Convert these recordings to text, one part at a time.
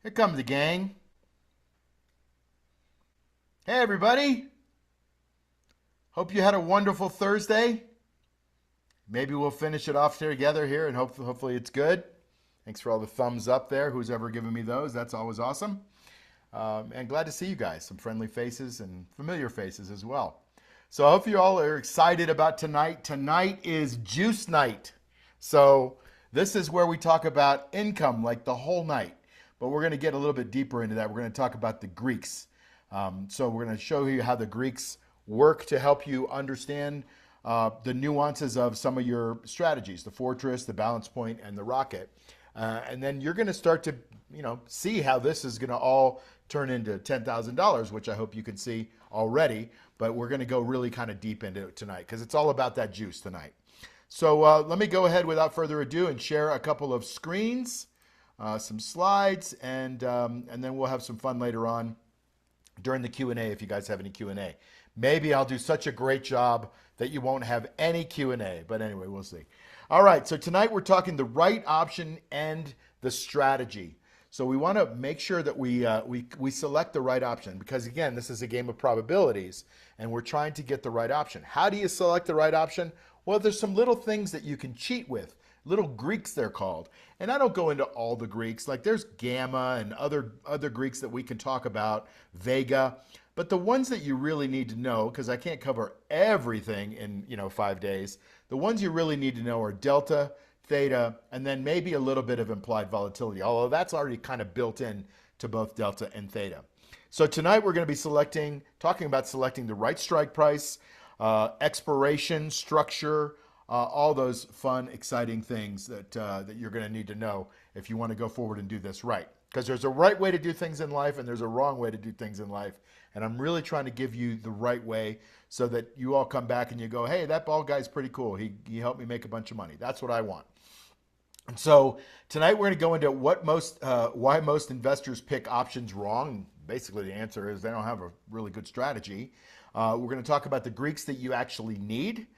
Here comes the gang. Hey, everybody. Hope you had a wonderful Thursday. Maybe we'll finish it off together here and hopefully it's good. Thanks for all the thumbs up there. Who's ever given me those? That's always awesome. And glad to see you guys. Some friendly faces and familiar faces as well. So I hope you all are excited about tonight. Tonight is juice night. So this is where we talk about income like the whole night. But we're going to get a little bit deeper into that. We're going to talk about the Greeks. So we're going to show you how the Greeks work to help you understand the nuances of some of your strategies, the fortress, the balance point, and the rocket. And then you're going to start to, see how this is going to all turn into $10,000, which I hope you can see already. But we're going to go really kind of deep into it tonight because it's all about that juice tonight. So let me go ahead without further ado and share a couple of screens, some slides, and then we'll have some fun later on during the Q&A if you guys have any Q&A. Maybe I'll do such a great job that you won't have any Q&A, but anyway, we'll see. All right, so tonight we're talking the right option and the strategy. So we want to make sure that we select the right option because, again, this is a game of probabilities, and we're trying to get the right option. How do you select the right option? Well, there's some little things that you can cheat with. Little Greeks, they're called. And I don't go into all the Greeks. Like there's Gamma and other Greeks that we can talk about, Vega. But the ones that you really need to know, because I can't cover everything in 5 days, the ones you really need to know are delta, theta, and then maybe a little bit of implied volatility, although that's already kind of built in to both delta and theta. So tonight we're going to be talking about selecting the right strike price, expiration, structure, all those fun, exciting things that you're going to need to know if you want to go forward and do this right. Because there's a right way to do things in life and there's a wrong way to do things in life. And I'm really trying to give you the right way so that you all come back and you go, hey, that bald guy's pretty cool. He helped me make a bunch of money. That's what I want. And so tonight we're going to go into why most investors pick options wrong. Basically, the answer is they don't have a really good strategy. We're going to talk about the Greeks that you actually need,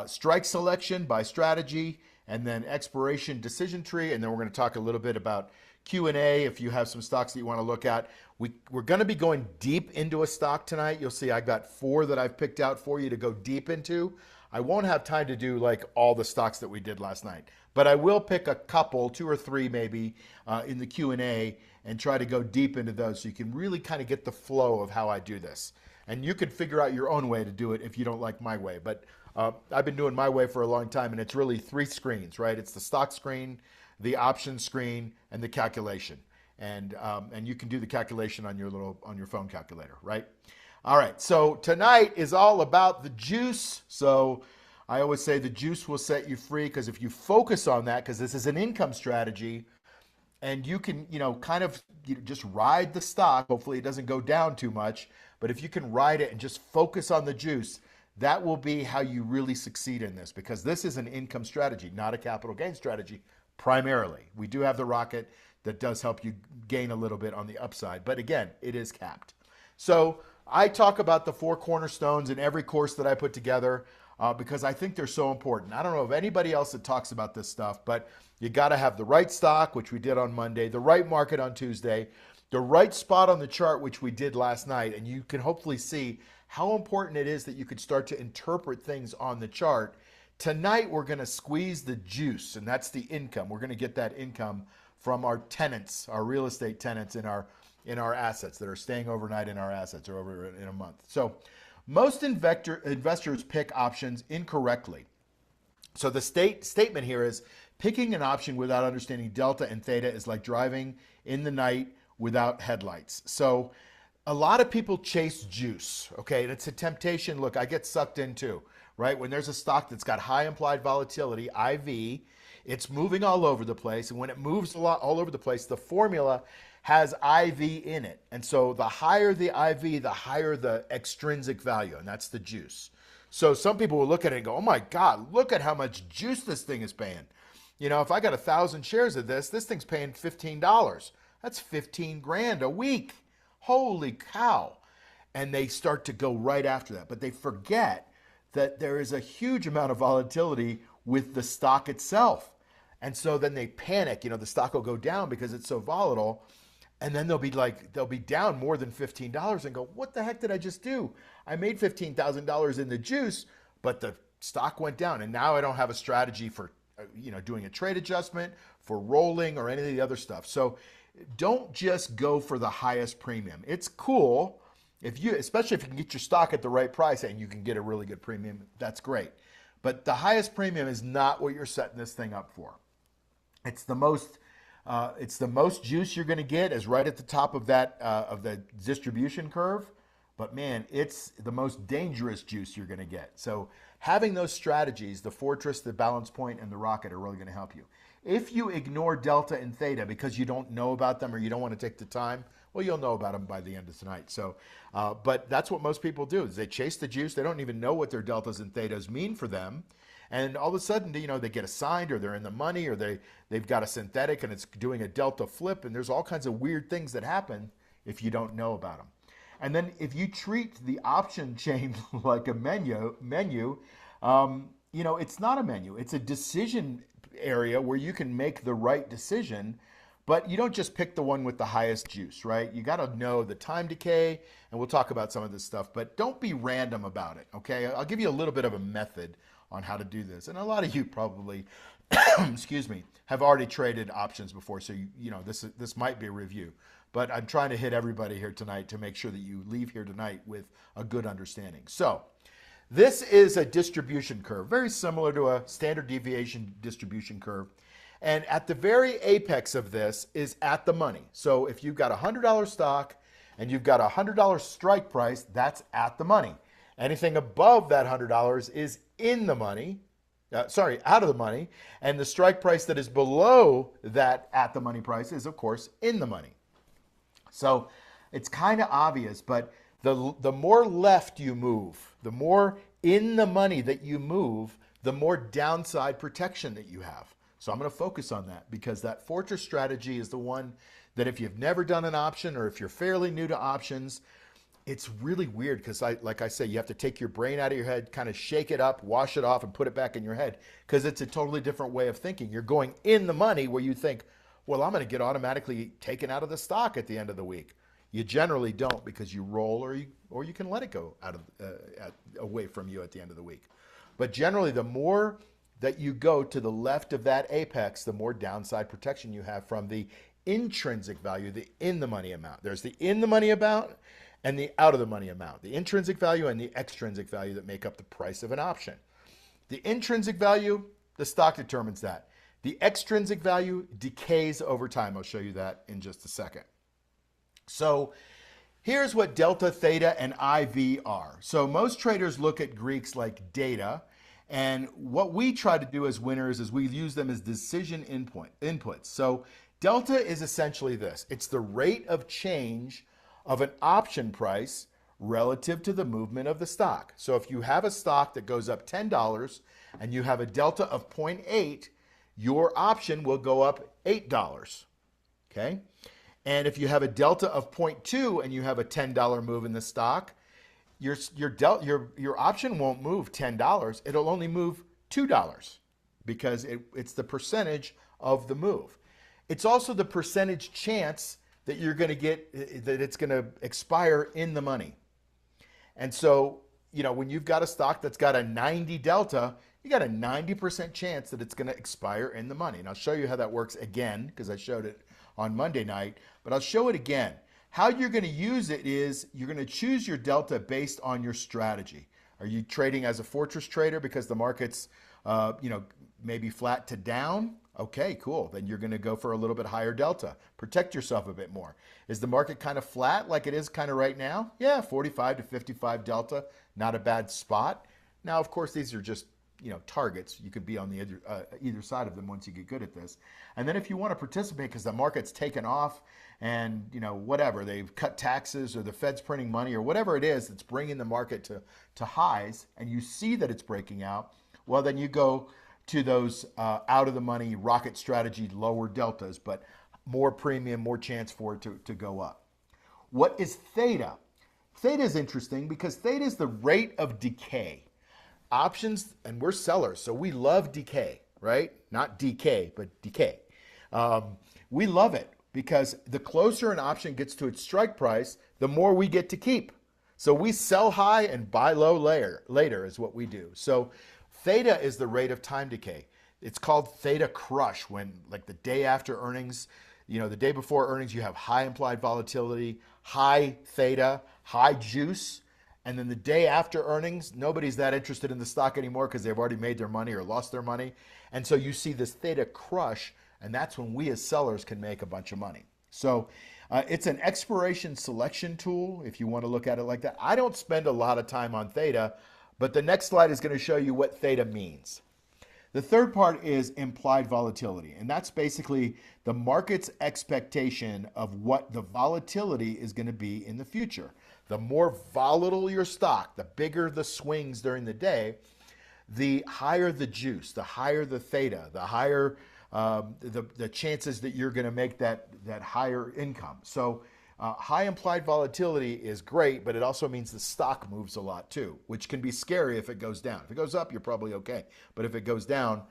strike selection by strategy, and then expiration decision tree. And then we're going to talk a little bit about Q&A if you have some stocks that you want to look at. We're going to be going deep into a stock tonight. You'll see I got 4 that I've picked out for you to go deep into. I won't have time to do like all the stocks that we did last night, but I will pick a couple, 2 or 3 maybe, in the Q&A and try to go deep into those so you can really kind of get the flow of how I do this. And you can figure out your own way to do it if you don't like my way. But I've been doing my way for a long time, and it's really 3 screens, right? It's the stock screen, the option screen, and the calculation. And you can do the calculation on your phone calculator, right? All right, so tonight is all about the juice. So I always say the juice will set you free because if you focus on that, because this is an income strategy, and you can, kind of just ride the stock. Hopefully it doesn't go down too much, but if you can ride it and just focus on the juice, that will be how you really succeed in this because this is an income strategy, not a capital gain strategy primarily. We do have the rocket that does help you gain a little bit on the upside, but again, it is capped. So I talk about the 4 cornerstones in every course that I put together because I think they're so important. I don't know of anybody else that talks about this stuff, but you got to have the right stock, which we did on Monday, the right market on Tuesday, the right spot on the chart, which we did last night, and you can hopefully see how important it is that you could start to interpret things on the chart. Tonight, we're going to squeeze the juice, and that's the income. We're going to get that income from our tenants, our real estate tenants in our assets that are staying overnight in our assets or over in a month. So most investors pick options incorrectly. So the statement here is picking an option without understanding delta and theta is like driving in the night without headlights. So a lot of people chase juice, okay? And it's a temptation. Look, I get sucked into, right? When there's a stock that's got high implied volatility, IV, it's moving all over the place. And when it moves a lot all over the place, the formula has IV in it. And so the higher the IV, the higher the extrinsic value, and that's the juice. So some people will look at it and go, oh my God, look at how much juice this thing is paying. If I got 1,000 shares of this thing's paying $15. That's 15 grand a week. Holy cow. And they start to go right after that. But they forget that there is a huge amount of volatility with the stock itself. And so then they panic. The stock will go down because it's so volatile. And then they'll be down more than $15 and go, what the heck did I just do? I made $15,000 in the juice, but the stock went down. And now I don't have a strategy for, doing a trade adjustment, for rolling or any of the other stuff. So don't just go for the highest premium. It's cool especially if you can get your stock at the right price and you can get a really good premium, that's great. But the highest premium is not what you're setting this thing up for. It's the most juice you're going to get is right at the top of that of the distribution curve. But man, it's the most dangerous juice you're going to get. So having those strategies, the fortress, the balance point, and the rocket are really going to help you. If you ignore delta and theta because you don't know about them or you don't want to take the time, well, you'll know about them by the end of tonight. So, but that's what most people do is they chase the juice. They don't even know what their deltas and thetas mean for them. And all of a sudden, they get assigned or they're in the money or they've got a synthetic and it's doing a delta flip. And there's all kinds of weird things that happen if you don't know about them. And then if you treat the option chain like a menu, it's not a menu. It's a decision area where you can make the right decision, but you don't just pick the one with the highest juice, right? You got to know the time decay, and we'll talk about some of this stuff, but don't be random about it, okay? I'll give you a little bit of a method on how to do this. And a lot of you probably, excuse me, have already traded options before, so this might be a review. But I'm trying to hit everybody here tonight to make sure that you leave here tonight with a good understanding. So this is a distribution curve, very similar to a standard deviation distribution curve. And at the very apex of this is at the money. So if you've got a $100 stock and you've got a $100 strike price, that's at the money. Anything above that $100 is in the money, out of the money. And the strike price that is below that at the money price is, of course, in the money. So it's kind of obvious, but the more left you move, the more in the money that you move, the more downside protection that you have. So I'm going to focus on that because that fortress strategy is the one that if you've never done an option or if you're fairly new to options, it's really weird because like I say, you have to take your brain out of your head, kind of shake it up, wash it off and put it back in your head because it's a totally different way of thinking. You're going in the money where you think, well, I'm going to get automatically taken out of the stock at the end of the week. You generally don't because you roll or you can let it go out of away from you at the end of the week. But generally, the more that you go to the left of that apex, the more downside protection you have from the intrinsic value, the in the money amount. There's the in the money amount and the out of the money amount, the intrinsic value and the extrinsic value that make up the price of an option. The intrinsic value, the stock determines that. The extrinsic value decays over time. I'll show you that in just a second. So here's what delta, theta, and IV are. So most traders look at Greeks like data, and what we try to do as winners is we use them as decision inputs. So delta is essentially this. It's the rate of change of an option price relative to the movement of the stock. So if you have a stock that goes up $10 and you have a delta of 0.8, your option will go up $8, okay? And if you have a delta of 0.2 and you have a $10 move in the stock, your option won't move $10. It'll only move $2 because it's the percentage of the move. It's also the percentage chance that you're going to get, that it's going to expire in the money. And so, when you've got a stock that's got a 90 delta, you got a 90% chance that it's going to expire in the money. And I'll show you how that works again because I showed it on Monday night, but I'll show it again. How you're going to use it is you're going to choose your delta based on your strategy. Are you trading as a fortress trader because the market's, maybe flat to down? Okay, cool. Then you're going to go for a little bit higher delta. Protect yourself a bit more. Is the market kind of flat like it is kind of right now? Yeah, 45 to 55 delta, not a bad spot. Now, of course, these are just targets. You could be on the either side of them once you get good at this. And then if you want to participate because the market's taken off and whatever, they've cut taxes or the Fed's printing money or whatever it is that's bringing the market to highs, and you see that it's breaking out, well, then you go to those out of the money rocket strategy, lower deltas, but more premium, more chance for it to go up. What is theta? Theta is interesting because theta is the rate of decay. Options, and we're sellers, so we love decay, right? Not decay, but decay. We love it. because the closer an option gets to its strike price, the more we get to keep. So we sell high and buy low later is what we do. So theta is the rate of time decay. It's called theta crush when, like, the day after earnings, the day before earnings, you have high implied volatility, high theta, high juice. And then the day after earnings, nobody's that interested in the stock anymore because they've already made their money or lost their money. And so you see this theta crush, and that's when we as sellers can make a bunch of money. So it's an expiration selection tool, if you want to look at it like that. I don't spend a lot of time on theta, but the next slide is going to show you what theta means. The third part is implied volatility, and that's basically the market's expectation of what the volatility is going to be in the future. The more volatile your stock, the bigger the swings during the day, the higher the juice, the higher the theta, the higher the chances that you're going to make that higher income. So high implied volatility is great, but it also means the stock moves a lot too, which can be scary if it goes down. If it goes up, you're probably okay. But if it goes down,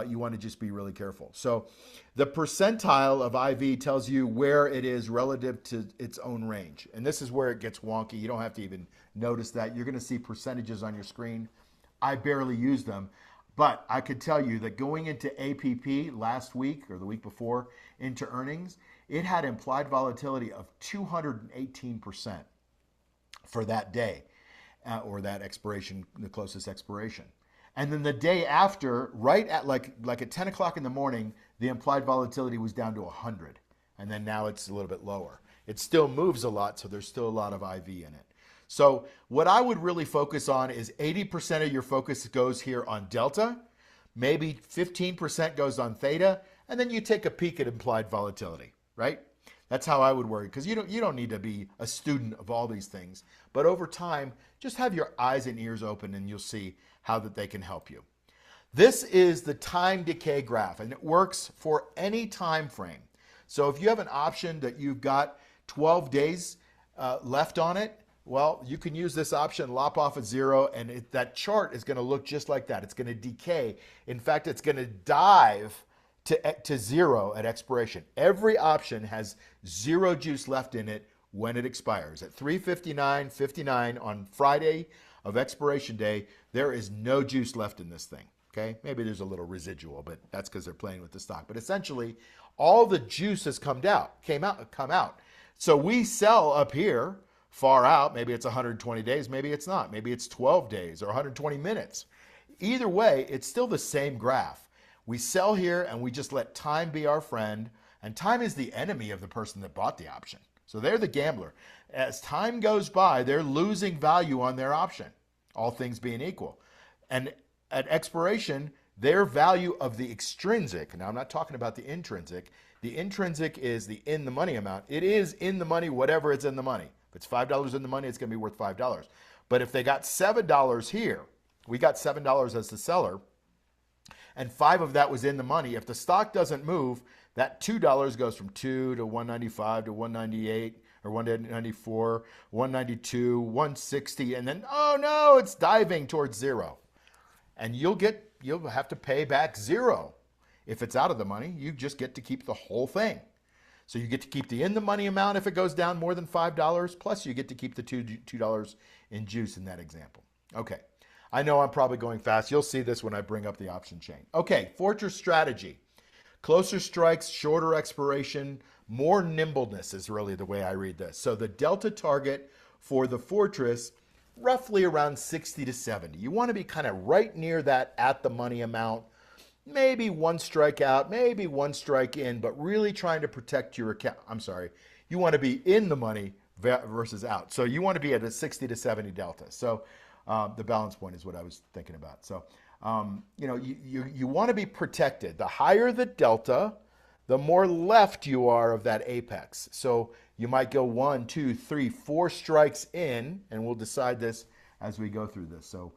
you want to just be really careful. So the percentile of IV tells you where it is relative to its own range. And this is where it gets wonky. You don't have to even notice that. You're going to see percentages on your screen. I barely use them. But I could tell you that going into APP last week or the week before into earnings, it had implied volatility of 218% for that day or that expiration, the closest expiration. And then the day after, right at like at 10 o'clock in the morning, the implied volatility was down to 100. And then now it's a little bit lower. It still moves a lot, so there's still a lot of IV in it. So what I would really focus on is 80% of your focus goes here on delta, maybe 15% goes on theta, and then you take a peek at implied volatility, right? That's how I would worry, because you don't need to be a student of all these things. But over time, just have your eyes and ears open and you'll see how that they can help you. This is the time decay graph, and it works for any time frame. So if you have an option that you've got 12 days left on it, well, you can use this option, lop off at 0, and that chart is going to look just like that. It's going to decay. In fact, it's going to dive to 0 at expiration. Every option has 0 juice left in it when it expires. At 3:59:59 on Friday of expiration day, there is no juice left in this thing. Okay, maybe there's a little residual, but that's because they're playing with the stock. But essentially, all the juice has come out. So we sell up here, far out. Maybe it's 120 days, maybe it's not. Maybe it's 12 days or 120 minutes. Either way, it's still the same graph. We sell here and we just let time be our friend, and time is the enemy of the person that bought the option. So they're the gambler. As time goes by, they're losing value on their option, all things being equal. And at expiration, their value of the extrinsic, now I'm not talking about the intrinsic is the in the money amount. It is in the money, whatever it's in the money. If it's $5 in the money, it's going to be worth $5. But if they got $7 here, we got $7 as the seller, and 5 of that was in the money. If the stock doesn't move, that $2 goes from 2 to 195 to 198 or 194, 192, 160, and then, oh no, it's diving towards 0. And you'll have to pay back 0. If it's out of the money, you just get to keep the whole thing. So you get to keep the in the money amount if it goes down more than $5, plus you get to keep the $2 in juice in that example. Okay, I know I'm probably going fast. You'll see this when I bring up the option chain. Okay, Fortress strategy. Closer strikes, shorter expiration, more nimbleness is really the way I read this. So the delta target for the Fortress, roughly around 60 to 70. You want to be kind of right near that at the money amount. Maybe one strike out, maybe one strike in, but really trying to protect your account. I'm sorry. You want to be in the money versus out. So you want to be at a 60 to 70 delta. So the balance point is what I was thinking about. So, you want to be protected. The higher the delta, the more left you are of that apex. So you might go 1, 2, 3, 4 strikes in, and we'll decide this as we go through this. So,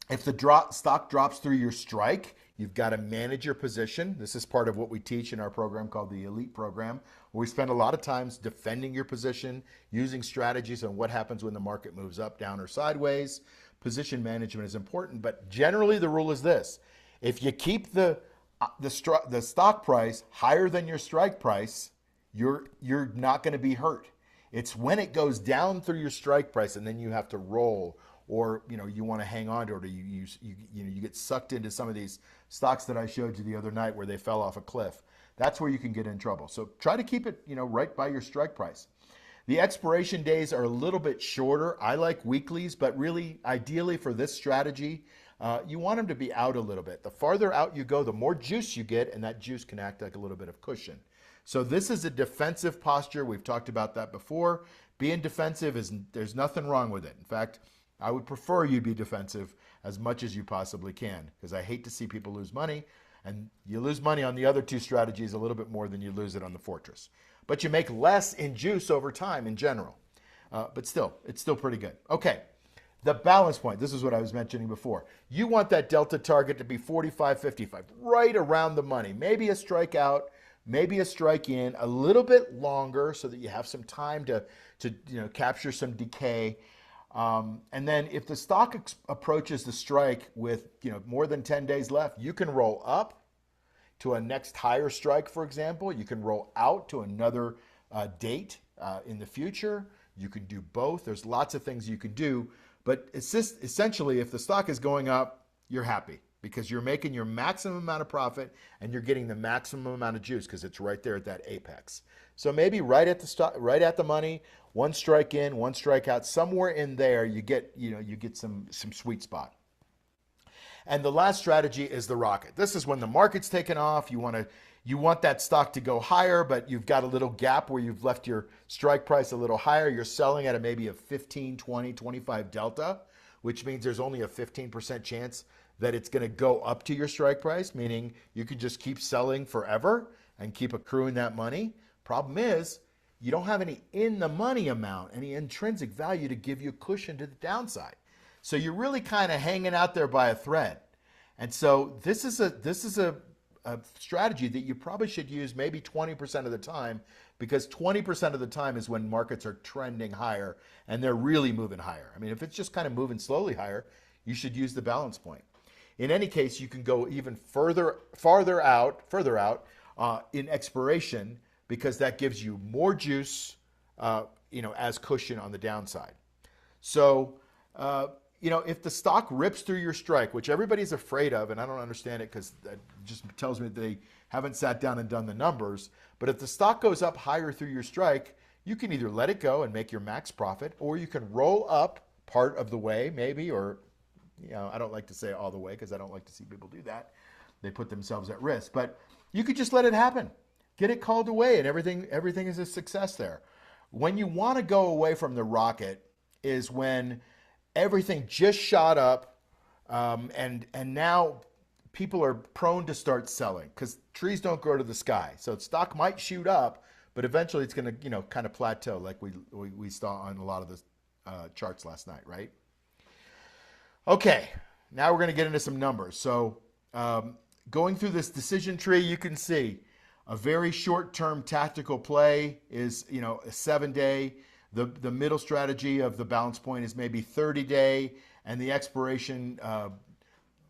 if the stock drops through your strike, you've got to manage your position. This is part of what we teach in our program called the Elite Program, where we spend a lot of times defending your position, using strategies on what happens when the market moves up, down, or sideways. Position management is important, but generally the rule is this. If you keep the the stock price higher than your strike price, you're not going to be hurt. It's when it goes down through your strike price and then you have to roll, or you want to hang on to it, or you get sucked into some of these stocks that I showed you the other night where they fell off a cliff. That's where you can get in trouble. So try to keep it right by your strike price. The expiration days are a little bit shorter. I like weeklies, but really, ideally for this strategy, you want them to be out a little bit. The farther out you go, the more juice you get, and that juice can act like a little bit of cushion. So this is a defensive posture. We've talked about that before. Being defensive there's nothing wrong with it. In fact, I would prefer you be defensive as much as you possibly can, because I hate to see people lose money, and you lose money on the other two strategies a little bit more than you lose it on the Fortress. But you make less in juice over time in general. But still, it's still pretty good. Okay, the balance point. This is what I was mentioning before. You want that delta target to be 45.55, right around the money. Maybe a strike out, maybe a strike in, a little bit longer so that you have some time to capture some decay. And then if the stock approaches the strike with more than 10 days left, you can roll up to a next higher strike, for example. You can roll out to another date in the future. You can do both. There's lots of things you can do. But it's just essentially, if the stock is going up, you're happy because you're making your maximum amount of profit and you're getting the maximum amount of juice because it's right there at that apex. So maybe right at the money, one strike in, one strike out, somewhere in there, you get some sweet spot. And the last strategy is the rocket. This is when the market's taken off. You want that stock to go higher, but you've got a little gap where you've left your strike price a little higher. You're selling at maybe a 15, 20, 25 delta, which means there's only a 15% chance that it's going to go up to your strike price, meaning you could just keep selling forever and keep accruing that money. Problem is, you don't have any in the money amount, any intrinsic value to give you cushion to the downside. So you're really kind of hanging out there by a thread. And so this is a strategy that you probably should use maybe 20% of the time, because 20% of the time is when markets are trending higher and they're really moving higher. I mean, if it's just kind of moving slowly higher, you should use the balance point. In any case, you can go even farther out in expiration, because that gives you more juice, as cushion on the downside. So, if the stock rips through your strike, which everybody's afraid of, and I don't understand it because that just tells me they haven't sat down and done the numbers, but if the stock goes up higher through your strike, you can either let it go and make your max profit, or you can roll up part of the way, maybe, or, I don't like to say all the way because I don't like to see people do that. They put themselves at risk, but you could just let it happen. Get it called away, and everything is a success there. When you want to go away from the rocket is when everything just shot up, and now people are prone to start selling because trees don't grow to the sky. So stock might shoot up, but eventually it's going to kind of plateau, like we saw on a lot of the charts last night, right? Okay, now we're going to get into some numbers. So going through this decision tree, you can see a very short-term tactical play is a 7-day. The middle strategy of the balance point is maybe 30-day, and the expiration,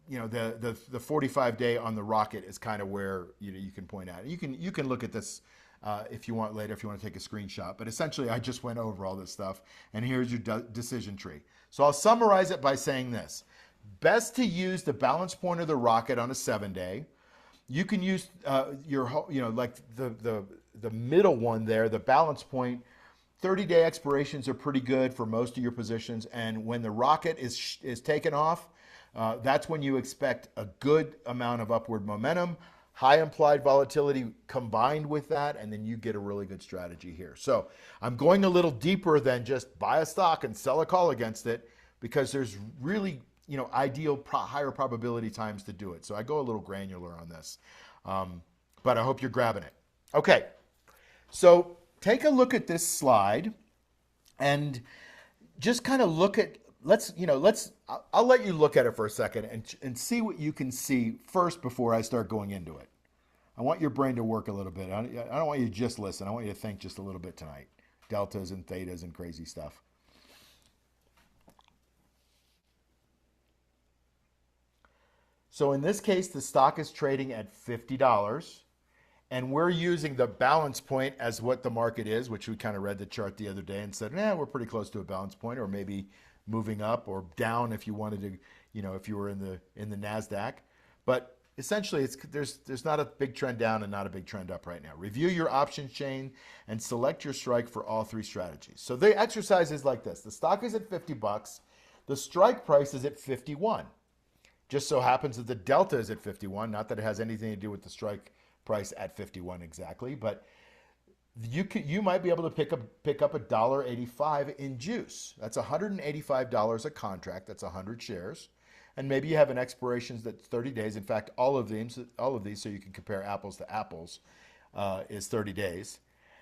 the 45-day on the rocket is kind of where you can point out. You can look at this if you want later, if you want to take a screenshot. But essentially, I just went over all this stuff, and here's your decision tree. So I'll summarize it by saying this: best to use the balance point of the rocket on a 7-day. You can use like the middle one there, the balance point. 30-day expirations are pretty good for most of your positions, and when the rocket is taken off, that's when you expect a good amount of upward momentum, high implied volatility combined with that, and then you get a really good strategy here. So I'm going a little deeper than just buy a stock and sell a call against it, because there's really ideal higher probability times to do it. So I go a little granular on this, but I hope you're grabbing it. Okay, so take a look at this slide and just kind of look at, I'll let you look at it for a second and see what you can see first before I start going into it. I want your brain to work a little bit. I don't want you to just listen. I want you to think just a little bit tonight. Deltas and thetas and crazy stuff. So in this case, the stock is trading at $50, and we're using the balance point as what the market is, which we kind of read the chart the other day and said, we're pretty close to a balance point, or maybe moving up or down if you wanted to, if you were in the Nasdaq. But essentially, there's not a big trend down and not a big trend up right now. Review your options chain and select your strike for all three strategies. So the exercise is like this: the stock is at $50, the strike price is at 51. Just so happens that the delta is at 51. Not that it has anything to do with the strike price at 51 exactly, but you might be able to pick up $1.85 in juice. That's $185 a contract. That's 100 shares, and maybe you have an expiration that's 30 days. In fact, all of these, so you can compare apples to apples, is 30 days.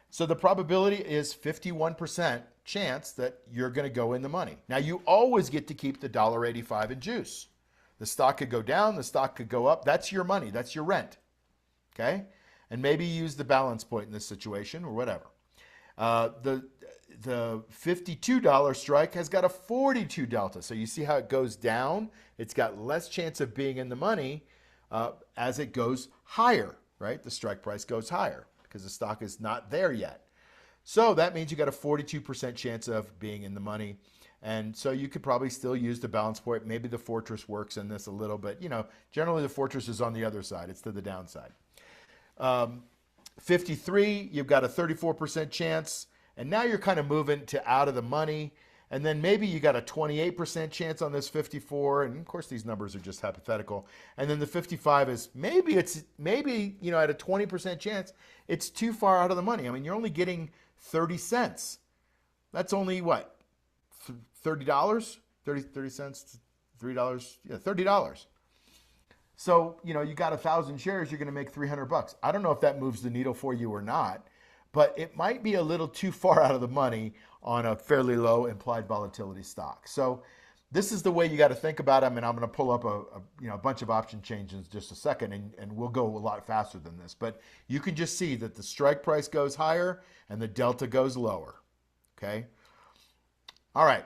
So the probability is 51% chance that you're going to go in the money. Now you always get to keep the $1.85 in juice. The stock could go down, the stock could go up. That's your money. That's your rent. Okay? And maybe use the balance point in this situation or whatever. The $52 strike has got a 42 delta. So you see how it goes down? It's got less chance of being in the money as it goes higher, right? The strike price goes higher because the stock is not there yet. So that means you got a 42% chance of being in the money. And so you could probably still use the balance point. Maybe the fortress works in this a little bit. Generally the fortress is on the other side. It's to the downside. 53, you've got a 34% chance. And now you're kind of moving to out of the money. And then maybe you got a 28% chance on this 54. And of course, these numbers are just hypothetical. And then the 55 is maybe at a 20% chance, it's too far out of the money. I mean, you're only getting 30 cents. That's only what? $30? 30 cents, $3, $30. So, you got 1,000 shares, you're going to make $300. I don't know if that moves the needle for you or not, but it might be a little too far out of the money on a fairly low implied volatility stock. So this is the way you got to think about it. I mean, I'm going to pull up a bunch of option changes in just a second, and we'll go a lot faster than this. But you can just see that the strike price goes higher and the delta goes lower. Okay? All right.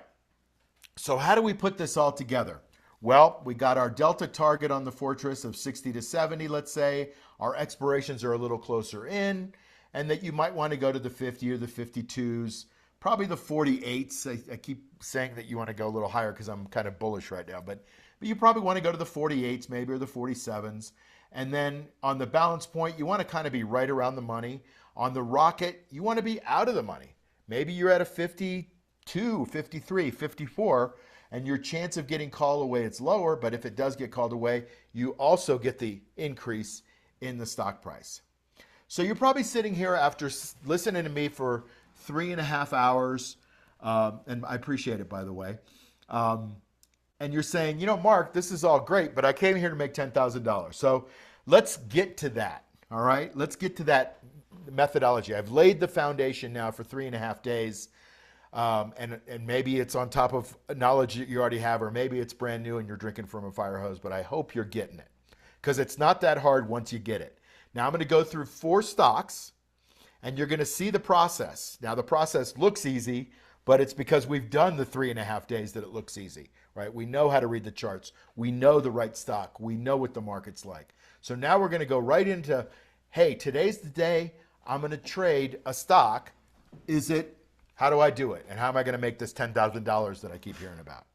So how do we put this all together? Well, we got our delta target on the fortress of 60 to 70, let's say. Our expirations are a little closer in, and that you might want to go to the 50 or the 52s, probably the 48s. I keep saying that you want to go a little higher because I'm kind of bullish right now, but you probably want to go to the 48s maybe, or the 47s. And then on the balance point, you want to kind of be right around the money. On the rocket, you want to be out of the money. Maybe you're at a 52, 53, 54, and your chance of getting called away is lower, but if it does get called away, you also get the increase in the stock price. So you're probably sitting here after listening to me for 3.5 hours, and I appreciate it, by the way, and you're saying, Mark, this is all great, but I came here to make $10,000. So let's get to that, all right? Let's get to that methodology. I've laid the foundation now for 3.5 days. And maybe it's on top of knowledge that you already have, or maybe it's brand new and you're drinking from a fire hose, but I hope you're getting it because it's not that hard once you get it. Now I'm going to go through 4 stocks and you're going to see the process. Now the process looks easy, but it's because we've done the 3.5 days that it looks easy, right? We know how to read the charts. We know the right stock. We know what the market's like. So now we're going to go right into, hey, today's the day I'm going to trade a stock. How do I do it? And how am I going to make this $10,000 that I keep hearing about?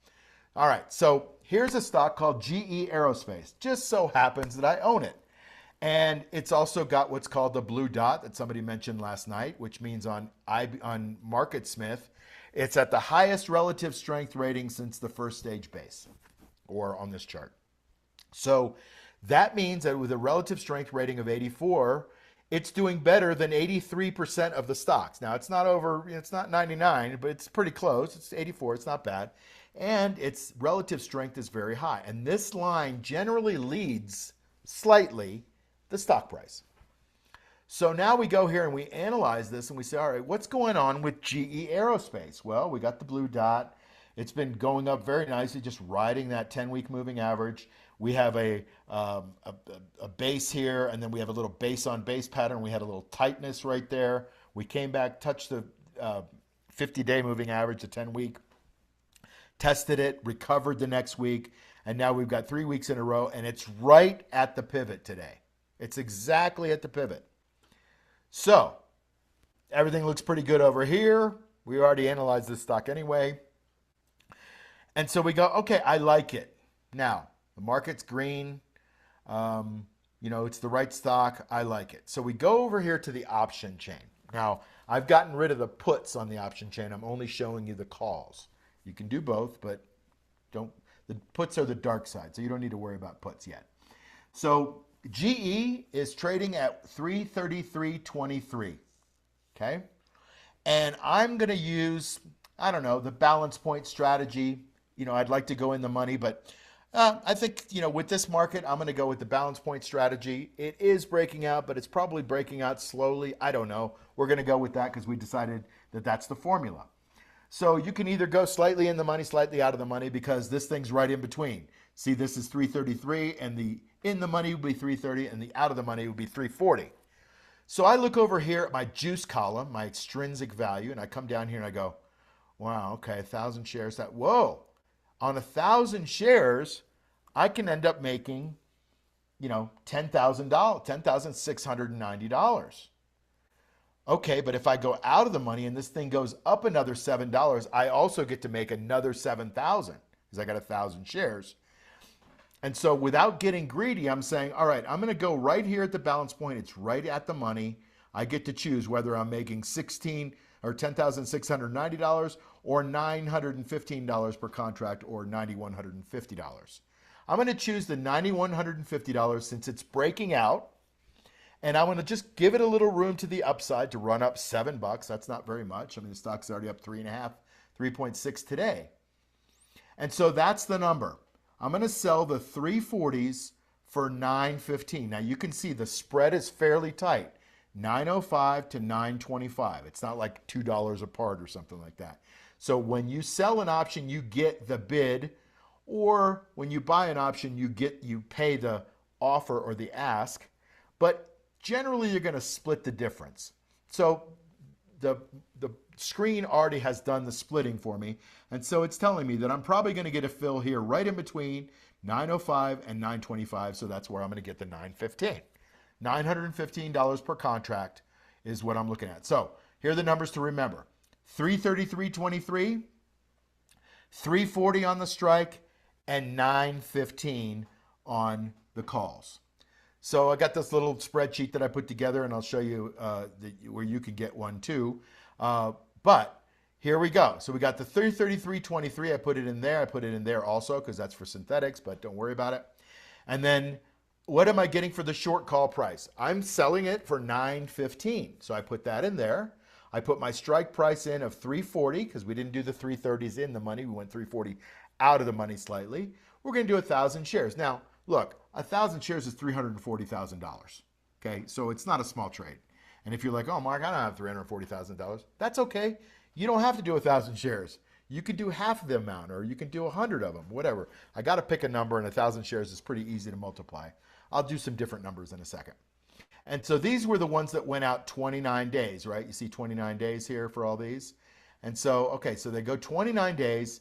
All right, so here's a stock called GE Aerospace. Just so happens that I own it. And it's also got what's called the blue dot that somebody mentioned last night, which means on MarketSmith, it's at the highest relative strength rating since the first stage base, or on this chart. So that means that with a relative strength rating of 84, it's doing better than 83% of the stocks. Now, it's not 99, but it's pretty close. It's 84, it's not bad. And its relative strength is very high. And this line generally leads slightly the stock price. So now we go here and we analyze this and we say, all right, what's going on with GE Aerospace? Well, we got the blue dot. It's been going up very nicely, just riding that 10-week moving average. We have a base here, and then we have a little base on base pattern. We had a little tightness right there. We came back, touched the 50-day moving average, the 10-week, tested it, recovered the next week, And now we've got 3 weeks in a row, and it's right at the pivot today. It's exactly at the pivot. So everything looks pretty good over here. We already analyzed this stock anyway. And so we go, okay, I like it. Now, the market's green. It's the right stock. I like it. So we go over here to the option chain. Now, I've gotten rid of the puts on the option chain. I'm only showing you the calls. You can do both, but the puts are the dark side, so you don't need to worry about puts yet. So GE is trading at 333.23. Okay? And I'm going to use, the balance point strategy. I'd like to go in the money, but I think, with this market, I'm going to go with the balance point strategy. It is breaking out, but it's probably breaking out slowly. I don't know. We're going to go with that because we decided that that's the formula. So you can either go slightly in the money, slightly out of the money, because this thing's right in between. See, this is 333, and the in the money would be 330, and the out of the money would be 340. So I look over here at my juice column, my extrinsic value, and I come down here and I go, wow, okay, 1,000 shares. Whoa. On 1,000 shares, I can end up making, $10,000, $10,690. Okay, but if I go out of the money and this thing goes up another $7, I also get to make another 7,000 because I got 1,000 shares. And so without getting greedy, I'm saying, all right, I'm going to go right here at the balance point. It's right at the money. I get to choose whether I'm making $10,690 or $915 per contract or $9,150. I'm going to choose the $9,150 since it's breaking out. And I want to just give it a little room to the upside to run up $7. That's not very much. I mean, the stock's already up 3.5, 3.6 today. And so that's the number. I'm going to sell the 340s for $915. Now you can see the spread is fairly tight. $905 to $925. It's not like $2 apart or something like that. So when you sell an option, you get the bid, or when you buy an option, you pay the offer or the ask. But generally, you're going to split the difference. So the screen already has done the splitting for me. And so it's telling me that I'm probably going to get a fill here right in between 905 and 925. So that's where I'm going to get the 915. $915 per contract is what I'm looking at. So here are the numbers to remember. 333.23, 340 on the strike, and 915 on the calls. So I got this little spreadsheet that I put together, and I'll show you where you can get one too. But here we go. So we got the 333.23. I put it in there. I put it in there also because that's for synthetics, but don't worry about it. And then what am I getting for the short call price? I'm selling it for $915. So I put that in there. I put my strike price in of $340 because we didn't do the 330s in the money. We went $340 out of the money slightly. We're going to do 1,000 shares. Now, look, 1,000 shares is $340,000. Okay, so it's not a small trade. And if you're like, oh, Mark, I don't have $340,000, that's okay. You don't have to do 1,000 shares. You could do half of the amount, or you can do 100 of them, whatever. I got to pick a number, and 1,000 shares is pretty easy to multiply. I'll do some different numbers in a second. And so these were the ones that went out 29 days, right? You see 29 days here for all these. And so, okay, so they go 29 days.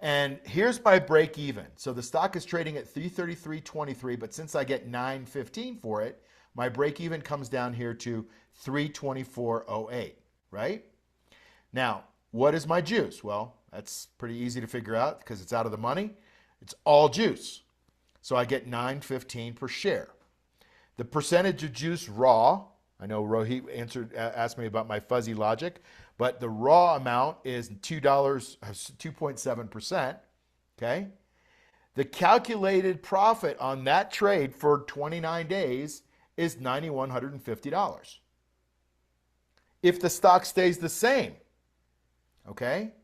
And here's my break even. So the stock is trading at 333.23, but since I get 915 for it, my break even comes down here to 324.08, right? Now, what is my juice? Well, that's pretty easy to figure out because it's out of the money. It's all juice. So I get 915 per share. The percentage of juice raw, I know Rohit asked me about my fuzzy logic, but the raw amount is $2.7%, okay? The calculated profit on that trade for 29 days is $9,150. If the stock stays the same, okay?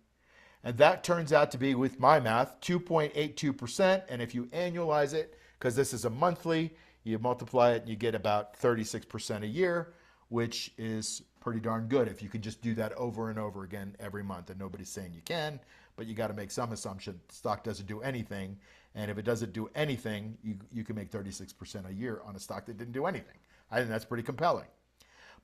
And that turns out to be, with my math, 2.82%. And if you annualize it, because this is a monthly, you multiply it and you get about 36% a year, which is pretty darn good if you can just do that over and over again every month. And nobody's saying you can, but you got to make some assumption the stock doesn't do anything. And if it doesn't do anything, you can make 36% a year on a stock that didn't do anything. I think that's pretty compelling.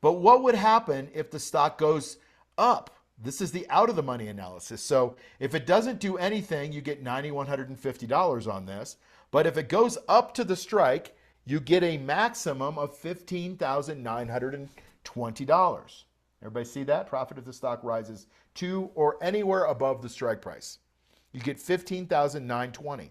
But what would happen if the stock goes up This is the out of the money analysis. So if it doesn't do anything, you get $9,150 on this. But if it goes up to the strike, you get a maximum of $15,920. Everybody see that? Profit if the stock rises to or anywhere above the strike price. You get $15,920,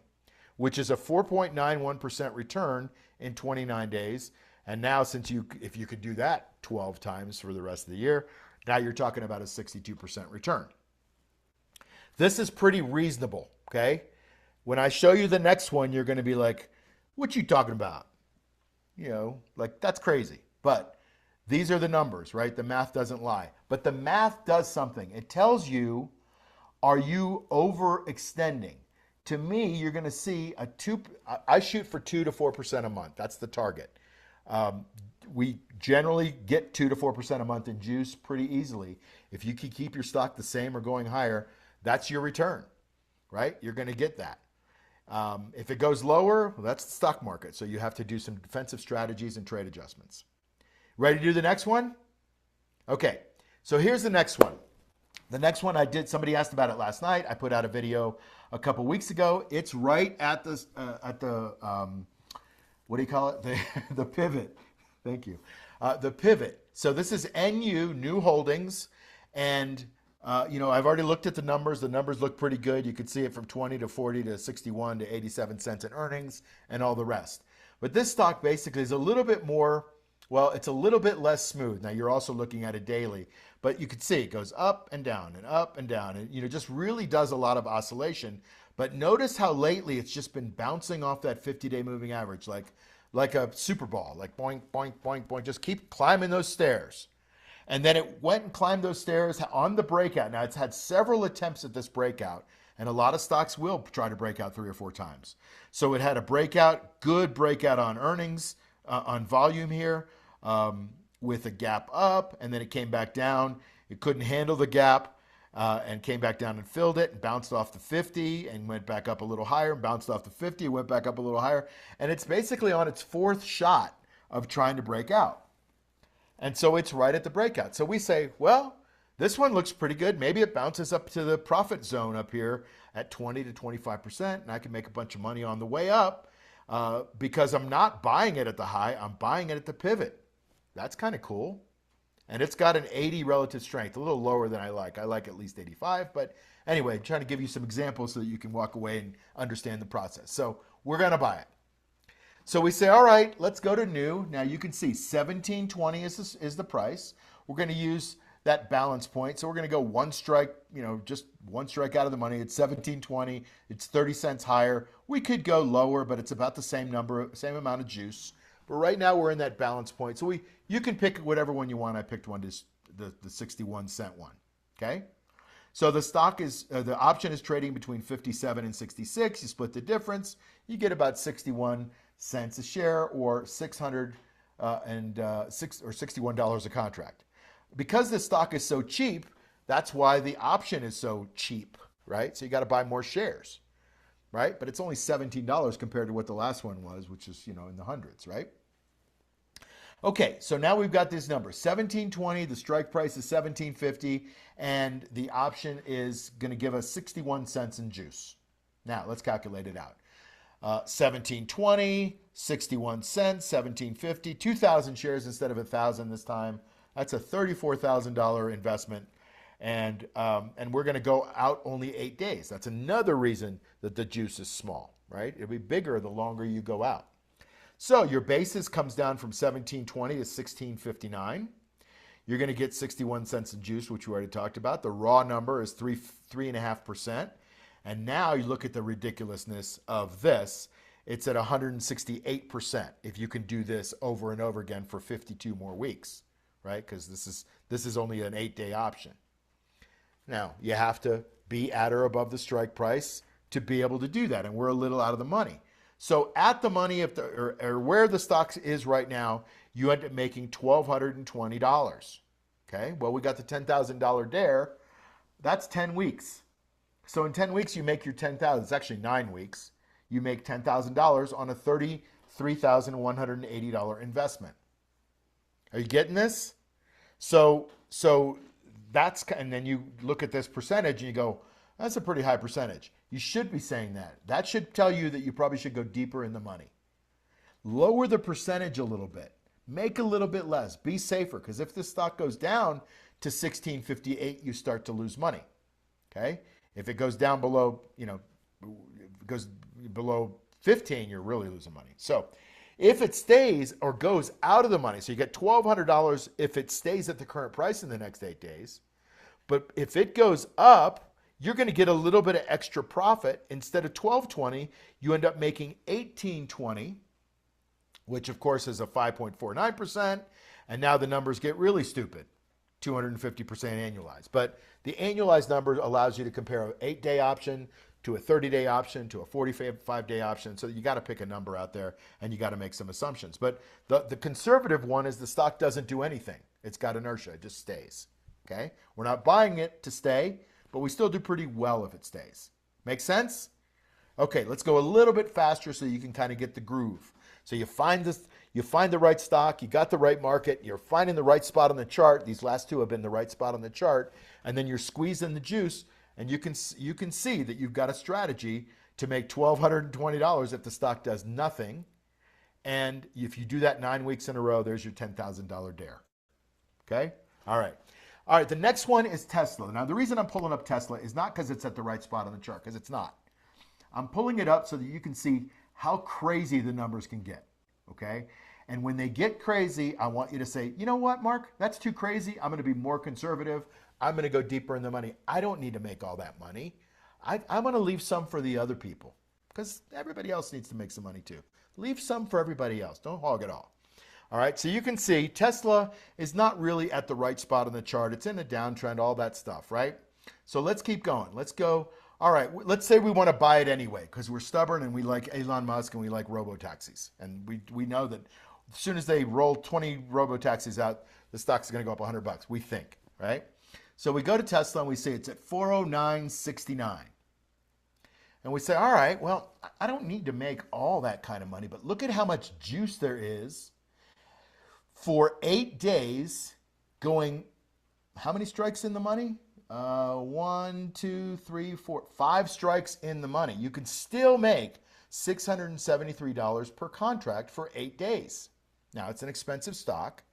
which is a 4.91% return in 29 days. And now, if you could do that 12 times for the rest of the year, now you're talking about a 62% return. This is pretty reasonable, okay? When I show you the next one, you're going to be like, what you talking about? Like, that's crazy. But these are the numbers, right? The math doesn't lie. But the math does something. It tells you, are you overextending? To me, you're going to see I shoot for 2 to 4% a month. That's the target. We generally get 2 to 4% a month in juice pretty easily. If you can keep your stock the same or going higher, that's your return, right? You're going to get that. If it goes lower, well, that's the stock market. So you have to do some defensive strategies and trade adjustments. Ready to do the next one? Okay, so here's the next one. The next one somebody asked about it last night. I put out a video a couple weeks ago. It's right at the what do you call it? The pivot. Thank you. The pivot. So this is NU, New Holdings. And, I've already looked at the numbers. The numbers look pretty good. You can see it from 20 to 40 to 61 to 87 cents in earnings and all the rest. But this stock basically is a little bit more, well, it's a little bit less smooth. Now, you're also looking at it daily. But you can see it goes up and down and up and down. And, just really does a lot of oscillation. But notice how lately it's just been bouncing off that 50-day moving average, like a super ball, like boink, boink, boink, boink. Just keep climbing those stairs. And then it went and climbed those stairs on the breakout. Now, it's had several attempts at this breakout, and a lot of stocks will try to break out 3 or 4 times. So it had a breakout, good breakout on earnings, on volume here, with a gap up, and then it came back down. It couldn't handle the gap. And came back down and filled it and bounced off the 50 and went back up a little higher, bounced off the 50, went back up a little higher. And it's basically on its 4th shot of trying to break out. And so it's right at the breakout. So we say, well, this one looks pretty good. Maybe it bounces up to the profit zone up here at 20 to 25%, and I can make a bunch of money on the way up because I'm not buying it at the high. I'm buying it at the pivot. That's kind of cool. And it's got an 80 relative strength, a little lower than I like. I like at least 85. But anyway, I'm trying to give you some examples so that you can walk away and understand the process. So we're going to buy it. So we say, all right, let's go to new. Now you can see 1720 is the price. We're going to use that balance point. So we're going to go one strike, just one strike out of the money. It's 1720. It's 30 cents higher. We could go lower, but it's about the same amount of juice. But right now we're in that balance point. So you can pick whatever one you want. I picked one, the 61 cent one. Okay. So the option is trading between 57 and 66. You split the difference. You get about 61 cents a share or $661 a contract. Because this stock is so cheap, that's why the option is so cheap, right? So you got to buy more shares, right? But it's only $17 compared to what the last one was, which is, in the hundreds, right? Okay, so now we've got these numbers. 1720, the strike price is 1750, and the option is going to give us 61 cents in juice. Now, let's calculate it out. 1720, 61 cents, 1750, 2,000 shares instead of 1,000 this time. That's a $34,000 investment, and we're going to go out only 8 days. That's another reason that the juice is small, right? It'll be bigger the longer you go out. So your basis comes down from 1720 to 1659. You're going to get 61 cents in juice, which we already talked about. The raw number is 3.5%. And now you look at the ridiculousness of this. It's at 168% if you can do this over and over again for 52 more weeks, right? Because this is only an 8-day option. Now, you have to be at or above the strike price to be able to do that, and we're a little out of the money. So at the money, or where the stock is right now, you end up making $1,220. Okay, well, we got the $10,000 dare. That's 10 weeks. So in 10 weeks, you make your $10,000. It's actually 9 weeks. You make $10,000 on a $33,180 investment. Are you getting this? So and then you look at this percentage and you go, that's a pretty high percentage. You should be saying that. That should tell you that you probably should go deeper in the money. Lower the percentage a little bit. Make a little bit less. Be safer, because if this stock goes down to 16.58, you start to lose money. Okay? If it goes down below, goes below 15, you're really losing money. So if it stays or goes out of the money, so you get $1,200 if it stays at the current price in the next 8 days. But if it goes up, you're going to get a little bit of extra profit. Instead of $12.20, you end up making $18.20, which of course is a 5.49%. And now the numbers get really stupid, 250% annualized. But the annualized number allows you to compare an 8-day option to a 30-day option to a 45-day option. So you got to pick a number out there and you got to make some assumptions. But the conservative one is the stock doesn't do anything. It's got inertia. It just stays. Okay? We're not buying it to stay, but we still do pretty well if it stays. Make sense? Okay, let's go a little bit faster so you can kind of get the groove. So you find the right stock, you got the right market, you're finding the right spot on the chart. These last two have been the right spot on the chart, and then you're squeezing the juice, and you can see that you've got a strategy to make $1,220 if the stock does nothing. And if you do that 9 weeks in a row, there's your $10,000 dare. Okay? All right, the next one is Tesla. Now, the reason I'm pulling up Tesla is not because it's at the right spot on the chart, because it's not. I'm pulling it up so that you can see how crazy the numbers can get, okay? And when they get crazy, I want you to say, you know what, Mark, that's too crazy. I'm going to be more conservative. I'm going to go deeper in the money. I don't need to make all that money. I'm going to leave some for the other people, because everybody else needs to make some money too. Leave some for everybody else. Don't hog it all. All right, so you can see Tesla is not really at the right spot on the chart. It's in a downtrend, all that stuff, right? So let's keep going. Let's go. All right, let's say we want to buy it anyway because we're stubborn and we like Elon Musk and we like robo-taxis. And we know that as soon as they roll 20 robo-taxis out, the stock's going to go up $100, we think, right? So we go to Tesla and we see it's at 409.69. And we say, all right, well, I don't need to make all that kind of money, but look at how much juice there is for 8 days going, how many strikes in the money? 1, 2, 3, 4, 5 strikes in the money. You can still make $673 per contract for 8 days. Now, it's an expensive stock,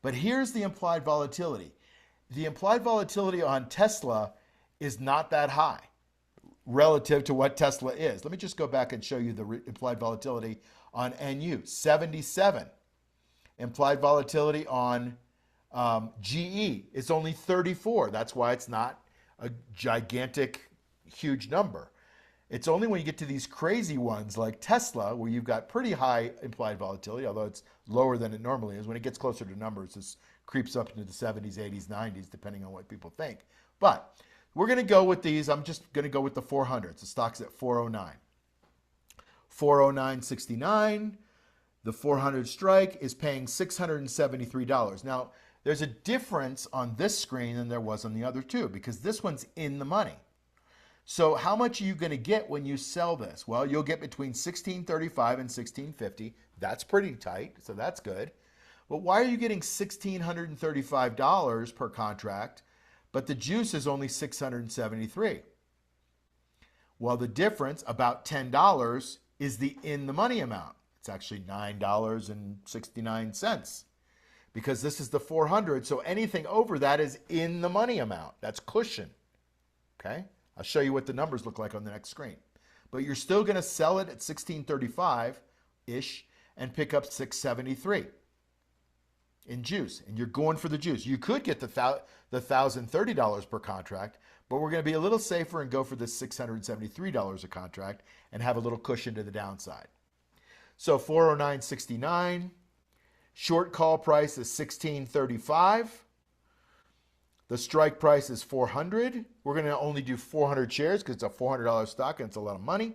but here's the implied volatility. The implied volatility on Tesla is not that high relative to what Tesla is. Let me just go back and show you the implied volatility on NU, 77. Implied volatility on GE is only 34. That's why it's not a gigantic, huge number. It's only when you get to these crazy ones like Tesla, where you've got pretty high implied volatility, although it's lower than it normally is. When it gets closer to numbers, this creeps up into the 70s, 80s, 90s, depending on what people think. But we're going to go with these. I'm just going to go with the 400s. The stock's at 409. 409.69. The 400 strike is paying $673. Now, there's a difference on this screen than there was on the other two because this one's in the money. So how much are you going to get when you sell this? Well, you'll get between $16.35 and $16.50. That's pretty tight, so that's good. But why are you getting $1,635 per contract, but the juice is only $673? Well, the difference, about $10, is the in the money amount. It's actually $9.69 because this is the 400. So anything over that is in the money amount. That's cushion. Okay? I'll show you what the numbers look like on the next screen. But you're still going to sell it at $16.35-ish and pick up $673 in juice. And you're going for the juice. You could get the $1,030 per contract, but we're going to be a little safer and go for the $673 a contract and have a little cushion to the downside. So 409.69, short call price is 16.35. The strike price is 400. We're going to only do 400 shares because it's a $400 stock and it's a lot of money,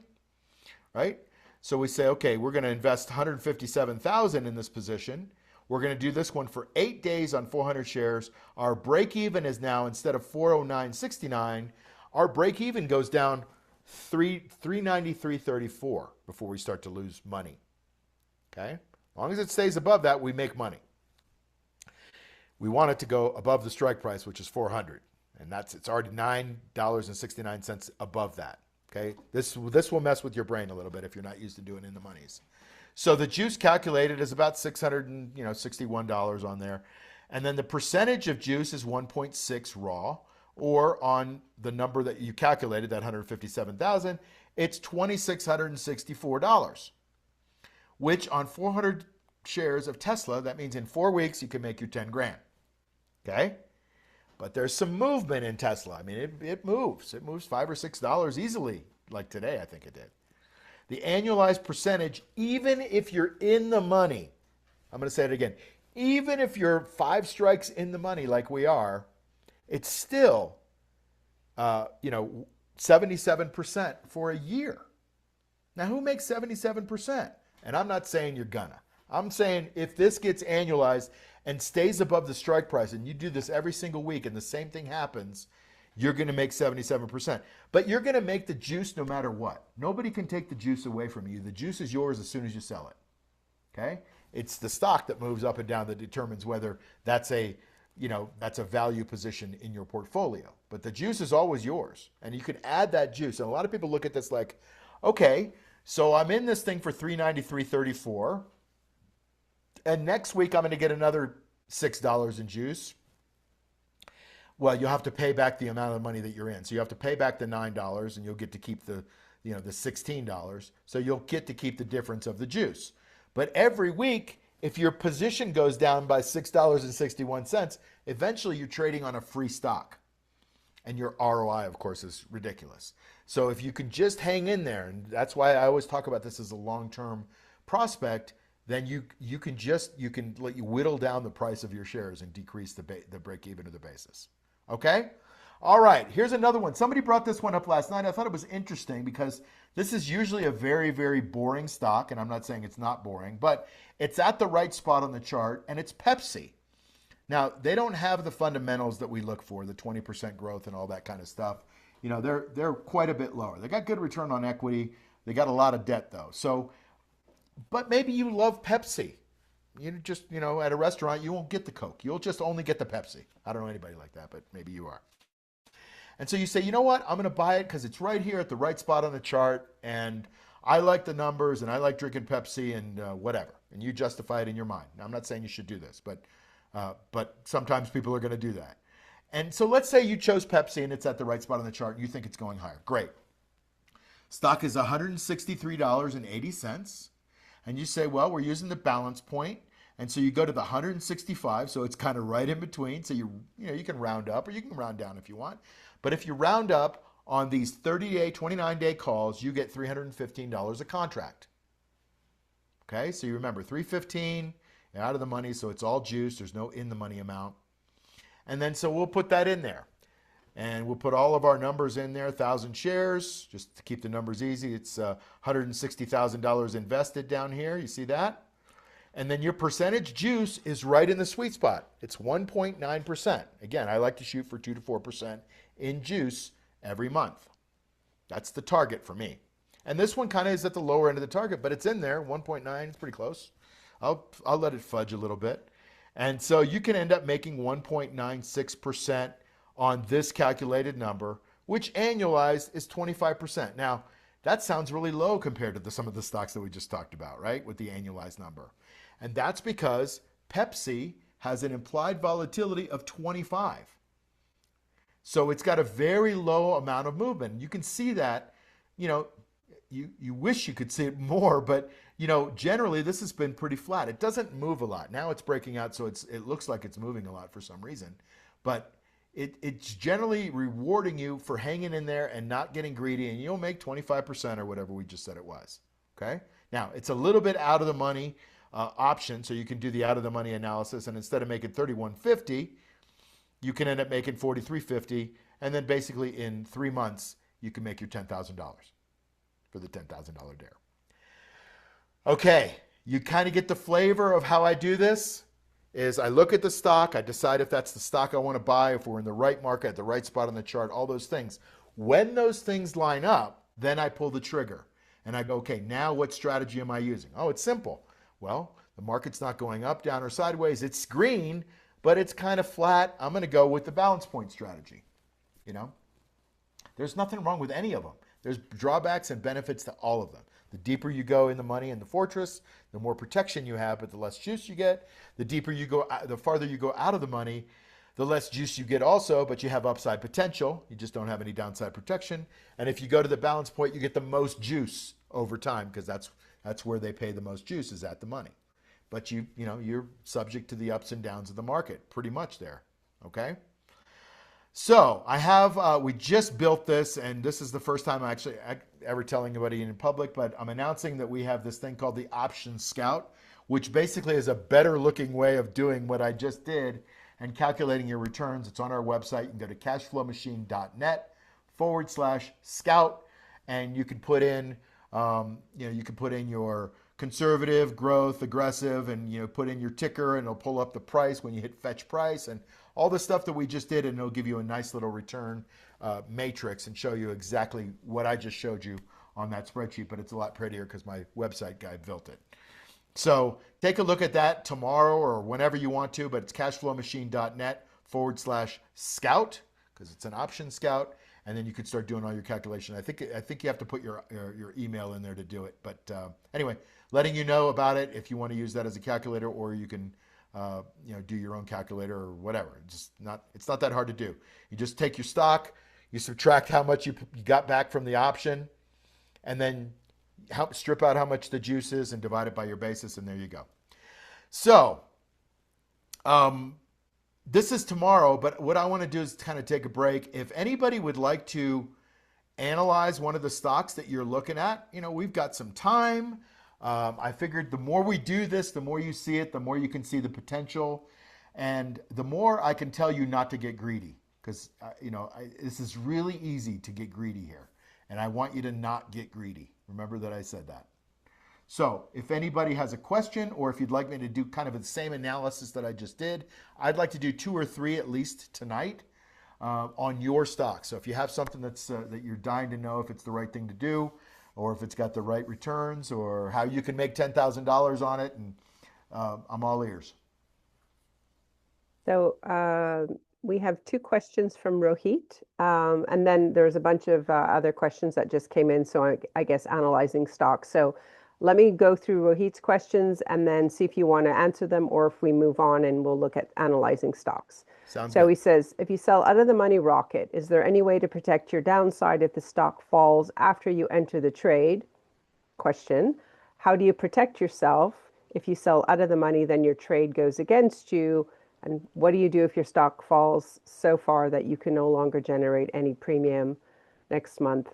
right? So we say, okay, we're going to invest 157,000 in this position. We're going to do this one for 8 days on 400 shares. Our break even is now, instead of 409.69, our break even goes down 393.34 before we start to lose money. Okay? As long as it stays above that, we make money. We want it to go above the strike price, which is 400, and it's already $9.69 above that. Okay, this will mess with your brain a little bit if you're not used to doing in the monies. So the juice calculated is about $661 on there, and then the percentage of juice is 1.6 raw, or on the number that you calculated, that 157,000, it's $2,664, which on 400 shares of Tesla, that means in 4 weeks you can make your 10 grand. Okay? But there's some movement in Tesla. I mean, it moves. It moves $5 or $6 easily, like today, I think it did. The annualized percentage, even if you're in the money, I'm going to say it again, even if you're 5 strikes in the money like we are, it's still, 77% for a year. Now, who makes 77%? And I'm not saying you're gonna. I'm saying if this gets annualized and stays above the strike price, and you do this every single week and the same thing happens, you're going to make 77%. But you're going to make the juice no matter what. Nobody can take the juice away from you. The juice is yours as soon as you sell it. Okay? It's the stock that moves up and down that determines whether that's a value position in your portfolio. But the juice is always yours. And you can add that juice. And a lot of people look at this like, okay, so I'm in this thing for $393.34. And next week I'm going to get another $6 in juice. Well, you'll have to pay back the amount of money that you're in. So you have to pay back the $9 and you'll get to keep the $16. So you'll get to keep the difference of the juice. But every week, if your position goes down by $6.61, eventually you're trading on a free stock. And your ROI, of course, is ridiculous. So if you can just hang in there, and that's why I always talk about this as a long-term prospect, then you can let you whittle down the price of your shares and decrease the break even of the basis. Okay? All right, here's another one. Somebody brought this one up last night. I thought it was interesting because this is usually a very, very boring stock, and I'm not saying it's not boring, but it's at the right spot on the chart, and it's Pepsi. Now, they don't have the fundamentals that we look for, the 20% growth and all that kind of stuff. They're quite a bit lower. They got good return on equity. They got a lot of debt, though. So, but maybe you love Pepsi. At a restaurant, you won't get the Coke. You'll just only get the Pepsi. I don't know anybody like that, but maybe you are. And so you say, you know what? I'm going to buy it because it's right here at the right spot on the chart, and I like the numbers, and I like drinking Pepsi, and whatever. And you justify it in your mind. Now, I'm not saying you should do this, but sometimes people are going to do that. And so let's say you chose Pepsi, and it's at the right spot on the chart, and you think it's going higher. Great. Stock is $163.80. And you say, well, we're using the balance point. And so you go to the 165, so it's kind of right in between. So you can round up or you can round down if you want. But if you round up on these 30-day, 29-day calls, you get $315 a contract. Okay, so you remember $315 out of the money, so it's all juice. There's no in the money amount. And then so we'll put that in there. And we'll put all of our numbers in there, 1,000 shares, just to keep the numbers easy. It's $160,000 invested down here. You see that? And then your percentage juice is right in the sweet spot. It's 1.9%. Again, I like to shoot for 2 to 4% in juice every month. That's the target for me. And this one kind of is at the lower end of the target, but it's in there, 1.9. It's pretty close. I'll let it fudge a little bit. And so you can end up making 1.96% on this calculated number, which annualized is 25%. Now, that sounds really low compared to some of the stocks that we just talked about, right, with the annualized number. And that's because Pepsi has an implied volatility of 25. So it's got a very low amount of movement. You can see that, you wish you could see it more, but, generally this has been pretty flat. It doesn't move a lot. Now it's breaking out, so it looks like it's moving a lot for some reason. But it's generally rewarding you for hanging in there and not getting greedy, and you'll make 25% or whatever we just said it was. Okay? Now, it's a little bit out of the money option, so you can do the out of the money analysis, and instead of making $31.50, you can end up making $43.50, and then basically in 3 months, you can make your $10,000 for the $10,000 dare. Okay, you kind of get the flavor of how I do this. Is I look at the stock, I decide if that's the stock I want to buy, if we're in the right market, at the right spot on the chart, all those things. When those things line up, then I pull the trigger. And I go, okay, now what strategy am I using? Oh, it's simple. Well, the market's not going up, down, or sideways. It's green, but it's kind of flat. I'm going to go with the balance point strategy. You know, there's nothing wrong with any of them. There's drawbacks and benefits to all of them. The deeper you go in the money in the fortress, the more protection you have, but the less juice you get. The deeper you go, the farther you go out of the money, the less juice you get also, but you have upside potential. You just don't have any downside protection. And if you go to the balance point, you get the most juice over time, because that's where they pay the most juice, is at the money. But you're subject to the ups and downs of the market pretty much there. Okay? So we just built this, and this is the first time I actually ever telling anybody in public, but I'm announcing that we have this thing called the Option Scout, which basically is a better looking way of doing what I just did and calculating your returns. It's on our website. You can go to cashflowmachine.net/scout, and you can put in, your conservative, growth, aggressive, and put in your ticker, and it'll pull up the price when you hit fetch price and all the stuff that we just did, and it'll give you a nice little return matrix and show you exactly what I just showed you on that spreadsheet, but it's a lot prettier because my website guy built it. So take a look at that tomorrow or whenever you want to, but it's cashflowmachine.net/scout, because it's an option scout, and then you can start doing all your calculation. I think you have to put your email in there to do it. But anyway, letting you know about it if you want to use that as a calculator, or you can do your own calculator or whatever. It's not that hard to do. You just take your stock, you subtract how much you got back from the option, and then strip out how much the juice is and divide it by your basis, and there you go. So this is tomorrow, but what I want to do is kind of take a break. If anybody would like to analyze one of the stocks that you're looking at, we've got some time. I figured the more we do this, the more you see it, the more you can see the potential, and the more I can tell you not to get greedy, because this is really easy to get greedy here, and I want you to not get greedy. Remember that I said that. So if anybody has a question, or if you'd like me to do kind of the same analysis that I just did, I'd like to do 2 or 3 at least tonight on your stock. So if you have something that you're dying to know if it's the right thing to do, or if it's got the right returns, or how you can make $10,000 on it, and I'm all ears. So we have 2 questions from Rohit, and then there's a bunch of other questions that just came in, so I guess analyzing stocks. So let me go through Rohit's questions and then see if you want to answer them, or if we move on and we'll look at analyzing stocks. Sounds so good. He says, if you sell out of the money rocket, is there any way to protect your downside if the stock falls after you enter the trade? Question, how do you protect yourself if you sell out of the money, then your trade goes against you? And what do you do if your stock falls so far that you can no longer generate any premium next month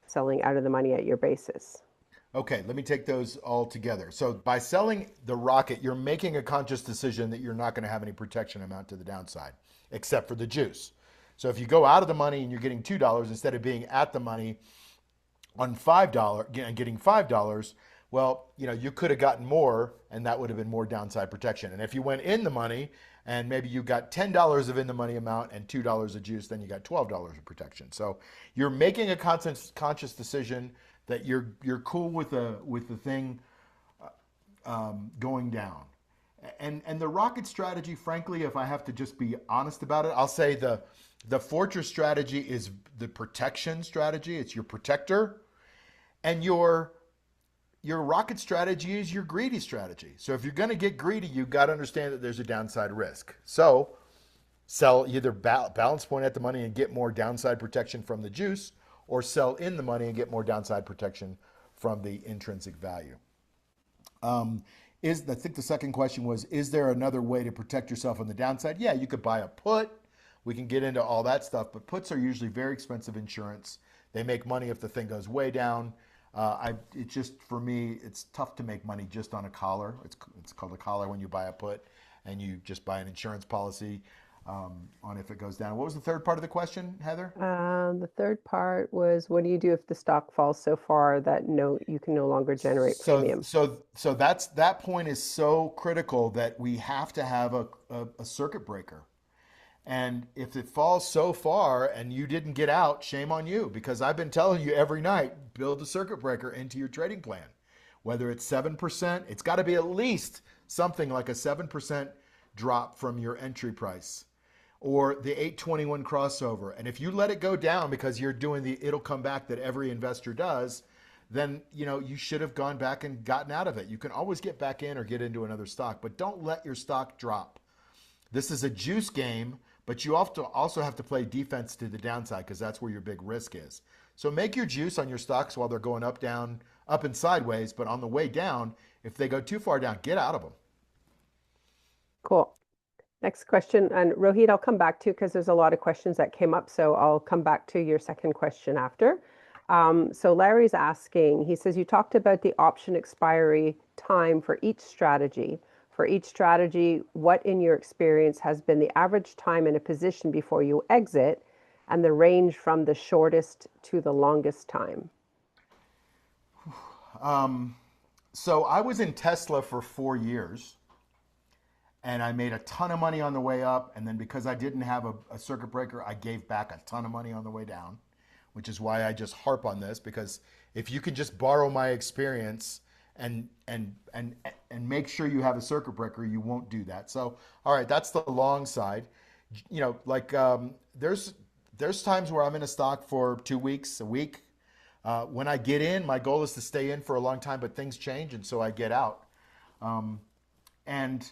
selling out of the money at your basis? Okay, let me take those all together. So by selling the rocket, you're making a conscious decision that you're not going to have any protection amount to the downside, except for the juice. So if you go out of the money and you're getting $2 instead of being at the money on $5 and getting $5, well, you could have gotten more, and that would have been more downside protection. And if you went in the money and maybe you got $10 of in the money amount and $2 of juice, then you got $12 of protection. So you're making a conscious decision that you're cool with the thing going down. And the rocket strategy, frankly, if I have to just be honest about it, I'll say the fortress strategy is the protection strategy. It's your protector. And your rocket strategy is your greedy strategy. So if you're going to get greedy, you've got to understand that there's a downside risk. So sell either balance point at the money and get more downside protection from the juice, or sell in the money and get more downside protection from the intrinsic value. I think the second question was, is there another way to protect yourself on the downside? Yeah, you could buy a put. We can get into all that stuff, but puts are usually very expensive insurance. They make money if the thing goes way down. For me, it's tough to make money just on a collar. It's called a collar when you buy a put, and you just buy an insurance policy on if it goes down. What was the third part of the question, Heather? The third part was, what do you do if the stock falls so far that you can no longer generate premium? So that point is so critical that we have to have a circuit breaker. And if it falls so far and you didn't get out, shame on you, because I've been telling you every night, build a circuit breaker into your trading plan. Whether it's 7%, it's got to be at least something like a 7% drop from your entry price, or the 821 crossover. And if you let it go down because you're doing the it'll come back that every investor does, then you should have gone back and gotten out of it. You can always get back in or get into another stock, but don't let your stock drop. This is a juice game, but you also have to play defense to the downside because that's where your big risk is. So make your juice on your stocks while they're going up, down, up and sideways, but on the way down, if they go too far down, get out of them. Cool. Next question, and Rohit, I'll come back to because there's a lot of questions that came up, so I'll come back to your second question after. So Larry's asking, he says, you talked about the option expiry time for each strategy. For each strategy, what in your experience has been the average time in a position before you exit and the range from the shortest to the longest time? So I was in Tesla for 4 years. And I made a ton of money on the way up. And then because I didn't have a circuit breaker, I gave back a ton of money on the way down, which is why I just harp on this. Because if you can just borrow my experience and make sure you have a circuit breaker, you won't do that. So, all right, that's the long side. There's times where I'm in a stock for 2 weeks, a week. When I get in, my goal is to stay in for a long time, but things change, and so I get out. And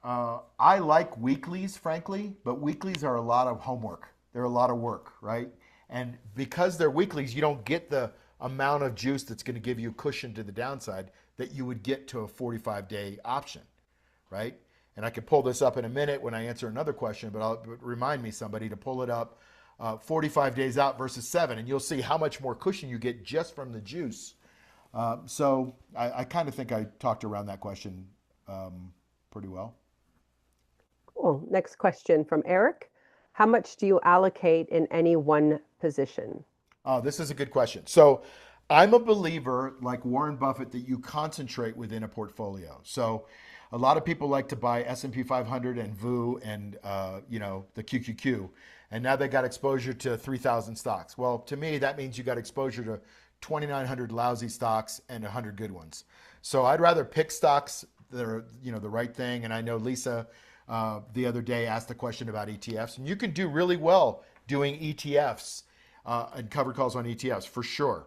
I like weeklies, frankly, but weeklies are a lot of homework. They're a lot of work, right? And because they're weeklies, you don't get the amount of juice that's going to give you cushion to the downside that you would get to a 45-day option, right? And I can pull this up in a minute when I answer another question, but remind me, somebody, to pull it up 45 days out versus 7, and you'll see how much more cushion you get just from the juice. So I kind of think I talked around that question pretty well. Cool. Next question from Eric. How much do you allocate in any one position? Oh, this is a good question. So I'm a believer, like Warren Buffett, that you concentrate within a portfolio. So a lot of people like to buy S&P 500 and VU and the QQQ, and now they got exposure to 3,000 stocks. Well, to me, that means you got exposure to 2,900 lousy stocks and 100 good ones. So I'd rather pick stocks that are the right thing. And I know Lisa the other day asked a question about ETFs, and you can do really well doing ETFs and covered calls on ETFs for sure.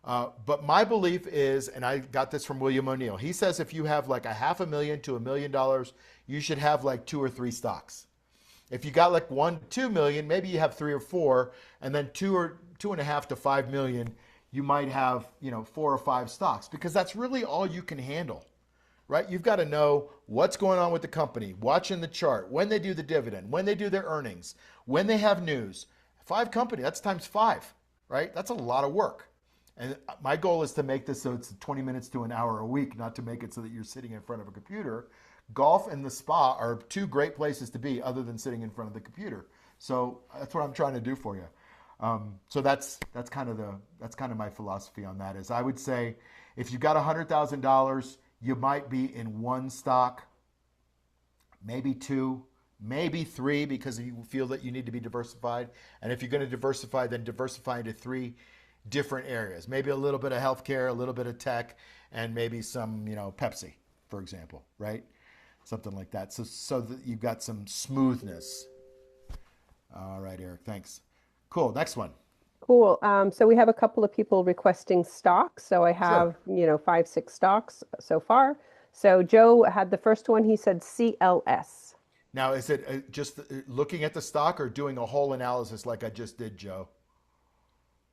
But my belief is, and I got this from William O'Neill, he says if you have like $500,000 to $1 million, you should have like 2 or 3 stocks. If you got like 1 to 2 million, maybe you have 3 or 4, and then 2.5 to 5 million, you might have 4 or 5 stocks, because that's really all you can handle. Right? You've got to know what's going on with the company, watching the chart, when they do the dividend, when they do their earnings, when they have news. 5 companies, that's times 5, right? That's a lot of work. And my goal is to make this so it's 20 minutes to an hour a week, not to make it so that you're sitting in front of a computer. Golf and the spa are 2 great places to be other than sitting in front of the computer. So that's what I'm trying to do for you. So that's kind of my philosophy on that. Is I would say if you got $100,000, you might be in 1 stock, maybe 2, maybe 3, because you feel that you need to be diversified. And if you're going to diversify, then diversify into 3 different areas. Maybe a little bit of healthcare, a little bit of tech, and maybe some, Pepsi, for example, right? Something like that. So that you've got some smoothness. All right, Eric, thanks. Cool. Next one. Cool. So we have a couple of people requesting stocks. So I Sure. have, 5, 6 stocks so far. So Joe had the first one. He said CLS. Now, is it just looking at the stock or doing a whole analysis like I just did, Joe?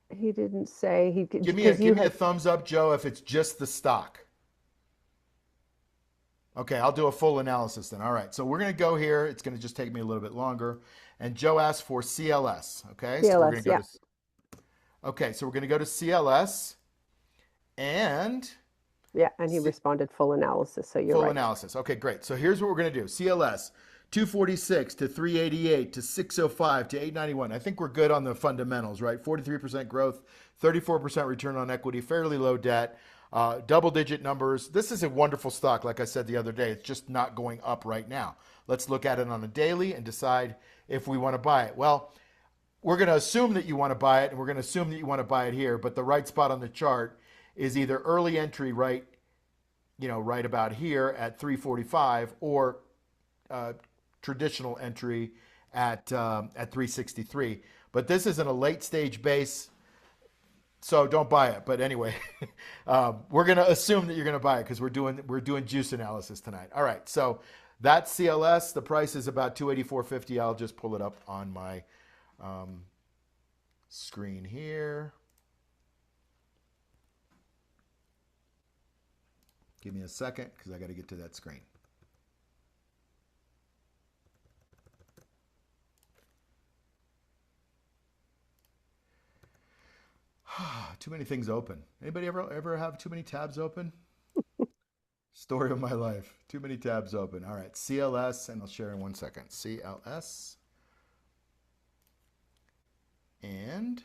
He didn't say he Give me because you a had. thumbs up, Joe, if it's just the stock. Okay, I'll do a full analysis then. All right, so we're going to go here. It's going to just take me a little bit longer. And Joe asked for CLS. Okay, so we're going CLS, to go yeah. to. Okay, so we're going to go to CLS and Yeah, and he responded full analysis. So you're full right. analysis. Okay, great. So here's what we're going to do. CLS 246 to 388 to 605 to 891. I think we're good on the fundamentals, right? 43% growth, 34% return on equity, fairly low debt, double-digit numbers. This is a wonderful stock, like I said the other day. It's just not going up right now. Let's look at it on a daily and decide if we want to buy it. Well, we're going to assume that you want to buy it, and we're going to assume that you want to buy it here, but the right spot on the chart is either early entry right about here at 345, or traditional entry at 363. But this isn't a late stage base, so don't buy it. But anyway, we're going to assume that you're going to buy it because we're doing juice analysis tonight. All right, so that's CLS. The price is about 284.50. I'll just pull it up on my screen here. Give me a second because I got to get to that screen. Too many things open. Anybody ever have too many tabs open? Story of my life. Too many tabs open. All right, CLS, and I'll share in 1 second. CLS. And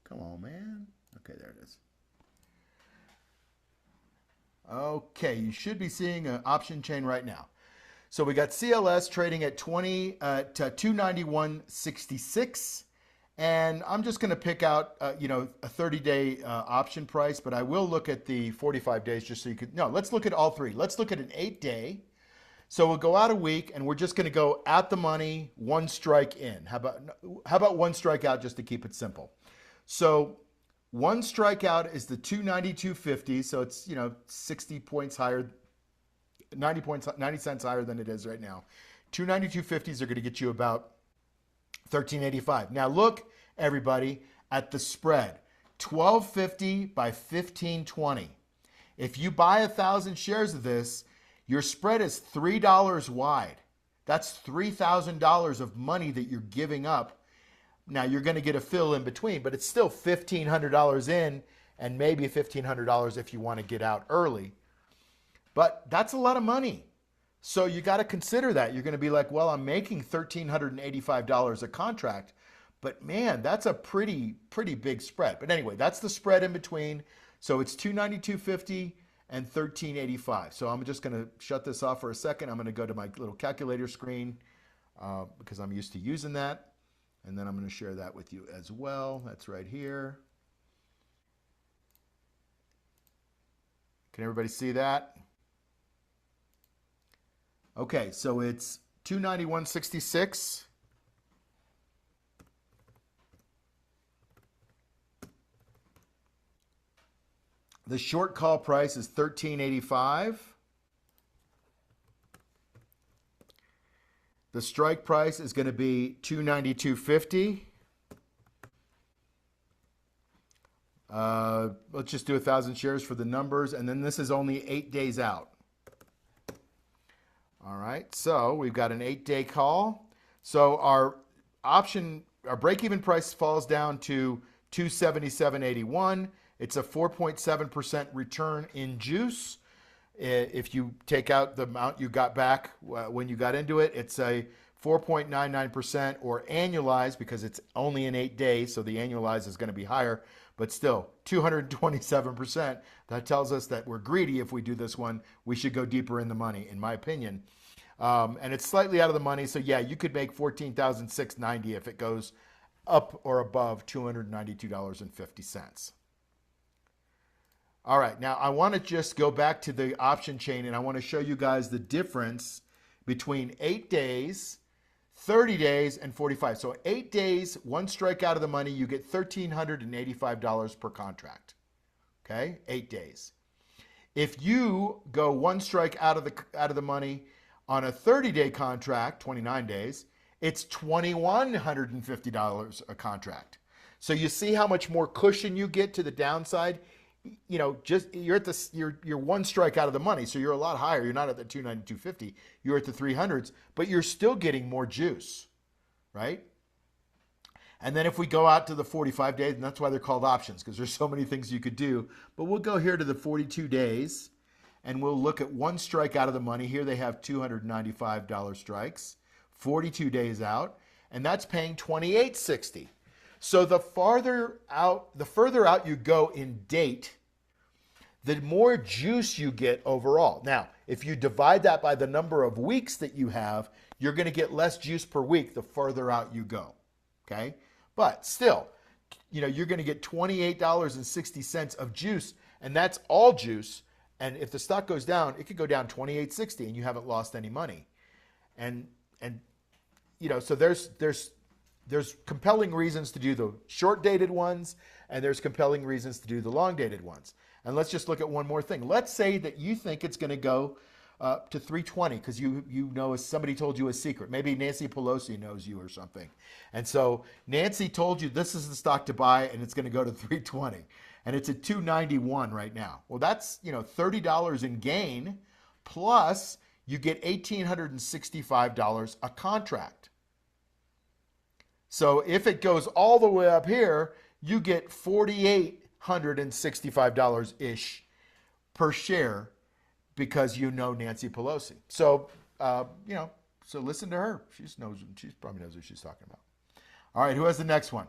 come on, man. Okay, there it is. Okay, you should be seeing an option chain right now. So we got CLS trading at 291.66, and I'm just going to pick out a 30-day option price, but I will look at the 45 days just so you could. No, let's look at all three. Let's look at an 8-day. So we'll go out a week, and we're just going to go at the money, one strike in. How about one strike out just to keep it simple? So one strikeout is the 292.50, so it's 60 points higher, 90 cents higher than it is right now. 292.50s are going to get you about 13.85. Now look, everybody, at the spread. 12.50 by 15.20. If you buy 1,000 shares of this, your spread is $3 wide. That's $3,000 of money that you're giving up. Now, you're going to get a fill in between, but it's still $1,500 in and maybe $1,500 if you want to get out early. But that's a lot of money. So you got to consider that. You're going to be like, well, I'm making $1,385 a contract. But man, that's a pretty big spread. But anyway, that's the spread in between. So it's $292.50 and $13.85. So I'm just going to shut this off for a second. I'm going to go to my little calculator screen because I'm used to using that. And then I'm going to share that with you as well. That's right here. Can everybody see that? Okay, so it's 291.66. The short call price is $13.85. The strike price is going to be $292.50. Let's just do 1,000 shares for the numbers, and then this is only 8 days out. All right, so we've got an 8-day call. So our break-even price falls down to $277.81. It's a 4.7% return in juice. If you take out the amount you got back when you got into it, it's a 4.99%, or annualized, because it's only in 8 days, so the annualized is going to be higher, but still 227%. That tells us that we're greedy. If we do this one, we should go deeper in the money, in my opinion. And it's slightly out of the money, so yeah, you could make $14,690 if it goes up or above $292.50. All right, now I want to just go back to the option chain, and I want to show you guys the difference between 8 days, 30 days, and 45. So 8 days, one strike out of the money, you get $1,385 per contract. Okay, 8 days. If you go one strike out of the money on a 30-day contract, 29 days, it's $2,150 a contract. So you see how much more cushion you get to the downside. Just you're one strike out of the money, so you're a lot higher. You're not at the 292.50. You're at the 300s, but you're still getting more juice, right? And then if we go out to the 45 days, and that's why they're called options, because there's so many things you could do. But we'll go here to the 42 days, and we'll look at one strike out of the money. Here they have $295 strikes, 42 days out, and that's paying $28.60. So the further out you go in date, the more juice you get overall. Now, if you divide that by the number of weeks that you have, you're going to get less juice per week the further out you go. Okay? But still, you're going to get $28.60 of juice, and that's all juice. And if the stock goes down, it could go down 28.60, and you haven't lost any money. And so there's compelling reasons to do the short dated ones, and there's compelling reasons to do the long dated ones. And let's just look at one more thing. Let's say that you think it's going to go to 320 because you know somebody told you a secret. Maybe Nancy Pelosi knows you or something. And so Nancy told you this is the stock to buy and it's going to go to 320. And it's at 291 right now. Well, that's, $30 in gain, plus you get $1,865 a contract. So if it goes all the way up here, you get $4,865 ish per share because you know Nancy Pelosi. So so listen to her. She probably knows what she's talking about. All right, who has the next one?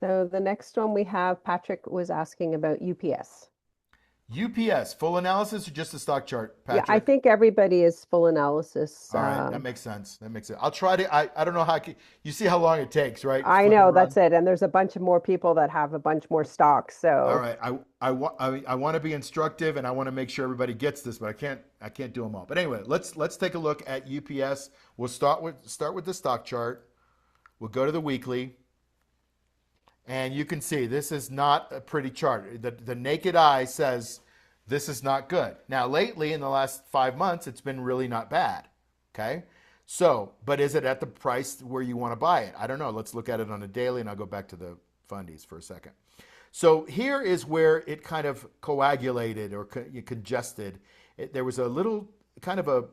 So the next one we have, Patrick was asking about UPS. UPS, full analysis or just a stock chart, Patrick? Yeah, I think everybody is full analysis. All right, that makes sense. I'll try to, I don't know how, you see how long it takes, right? I know, that's it. And there's a bunch of more people that have a bunch more stocks. So all right, I want to be instructive and I want to make sure everybody gets this, but I can't do them all. But anyway, let's take a look at UPS. We'll start with the stock chart. We'll go to the weekly. And you can see this is not a pretty chart. The naked eye says this is not good. Now, lately, in the last 5 months, it's been really not bad. Okay? So, but is it at the price where you want to buy it? I don't know. Let's look at it on a daily, and I'll go back to the fundies for a second. So here is where it kind of coagulated or congested. There was a little kind of a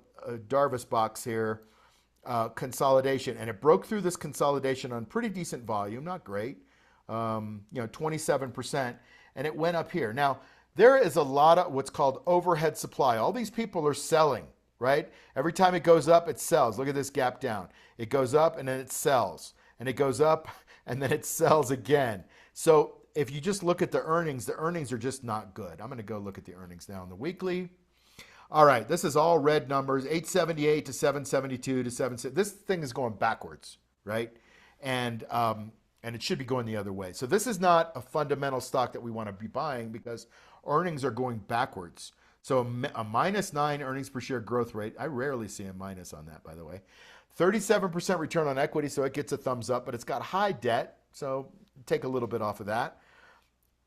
Darvis box here, consolidation, and it broke through this consolidation on pretty decent volume, not great. 27%, and it went up here. Now, there is a lot of what's called overhead supply. All these people are selling, right? Every time it goes up, it sells. Look at this gap down. It goes up and then it sells. And it goes up and then it sells again. So if you just look at the earnings are just not good. I'm going to go look at the earnings now on the weekly. All right, this is all red numbers, 878 to 772 to 760. This thing is going backwards, right? And it should be going the other way. So this is not a fundamental stock that we want to be buying because earnings are going backwards. So a -9 earnings per share growth rate. I rarely see a minus on that, by the way. 37% return on equity, so it gets a thumbs up, but it's got high debt, so take a little bit off of that.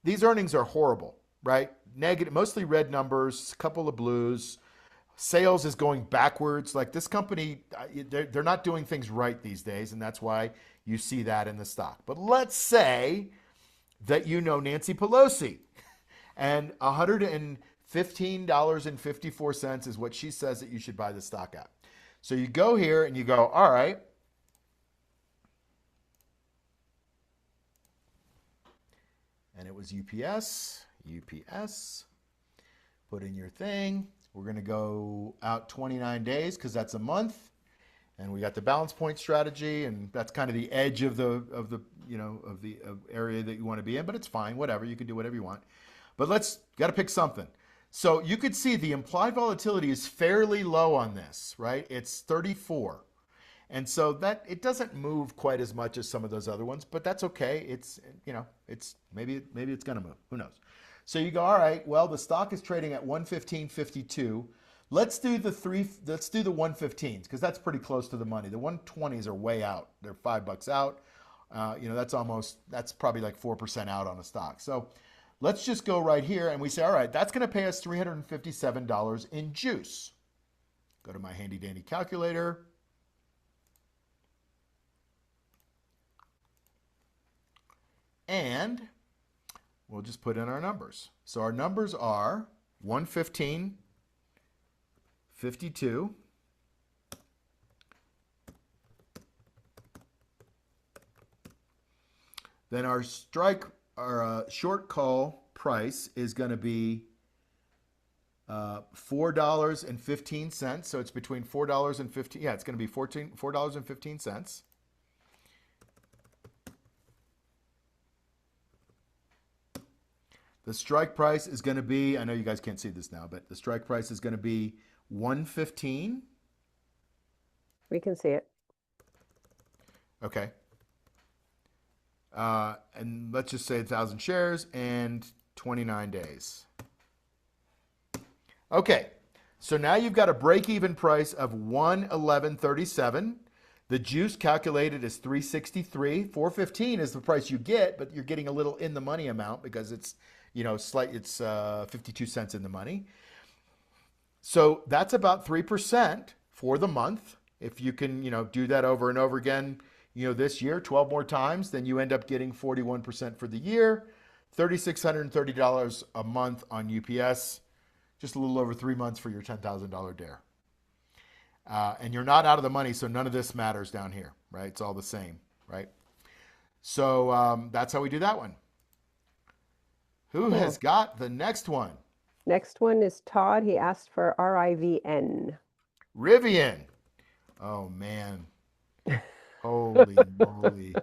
These earnings are horrible, right? Negative, mostly red numbers, a couple of blues. Sales is going backwards. Like this company, they're not doing things right these days, and that's why you see that in the stock. But let's say that you know Nancy Pelosi, and $115.54 is what she says that you should buy the stock at. So you go here and you go, all right, and it was UPS, put in your thing. We're going to go out 29 days because that's a month. And we got the balance point strategy, and that's kind of the edge of the area that you want to be in, but it's fine, whatever. You can do whatever you want. But got to pick something. So you could see the implied volatility is fairly low on this, right? It's 34. And so that it doesn't move quite as much as some of those other ones, but that's okay. It's maybe it's going to move. Who knows? So you go, all right, well, the stock is trading at 115.52. Let's do the 115s because that's pretty close to the money. The 120s are way out. They're $5 out. That's probably like 4% out on a stock. So let's just go right here and we say, all right, that's going to pay us $357 in juice. Go to my handy dandy calculator. And we'll just put in our numbers. So our numbers are 115.52. Then our short call price is going to be $4.15. So it's between $4 and 15. Yeah, it's going to be $4.15. The strike price is going to be, I know you guys can't see this now, but the strike price is going to be 115. we can see it. Okay. And let's just say 1,000 shares and 29 days. Okay, so now you've got a break-even price of 111.37. The juice calculated is 363. 415 is the price you get, but you're getting a little in the money amount because it's, it's 52 cents in the money. So that's about 3% for the month. If you can, do that over and over again, this year, 12 more times, then you end up getting 41% for the year, $3,630 a month on UPS, just a little over 3 months for your $10,000 dare. And you're not out of the money, so none of this matters down here, right? It's all the same, right? So that's how we do that one. Who Cool. has got the next one? Next one is Todd. He asked for RIVN. Rivian. Oh, man. Holy moly.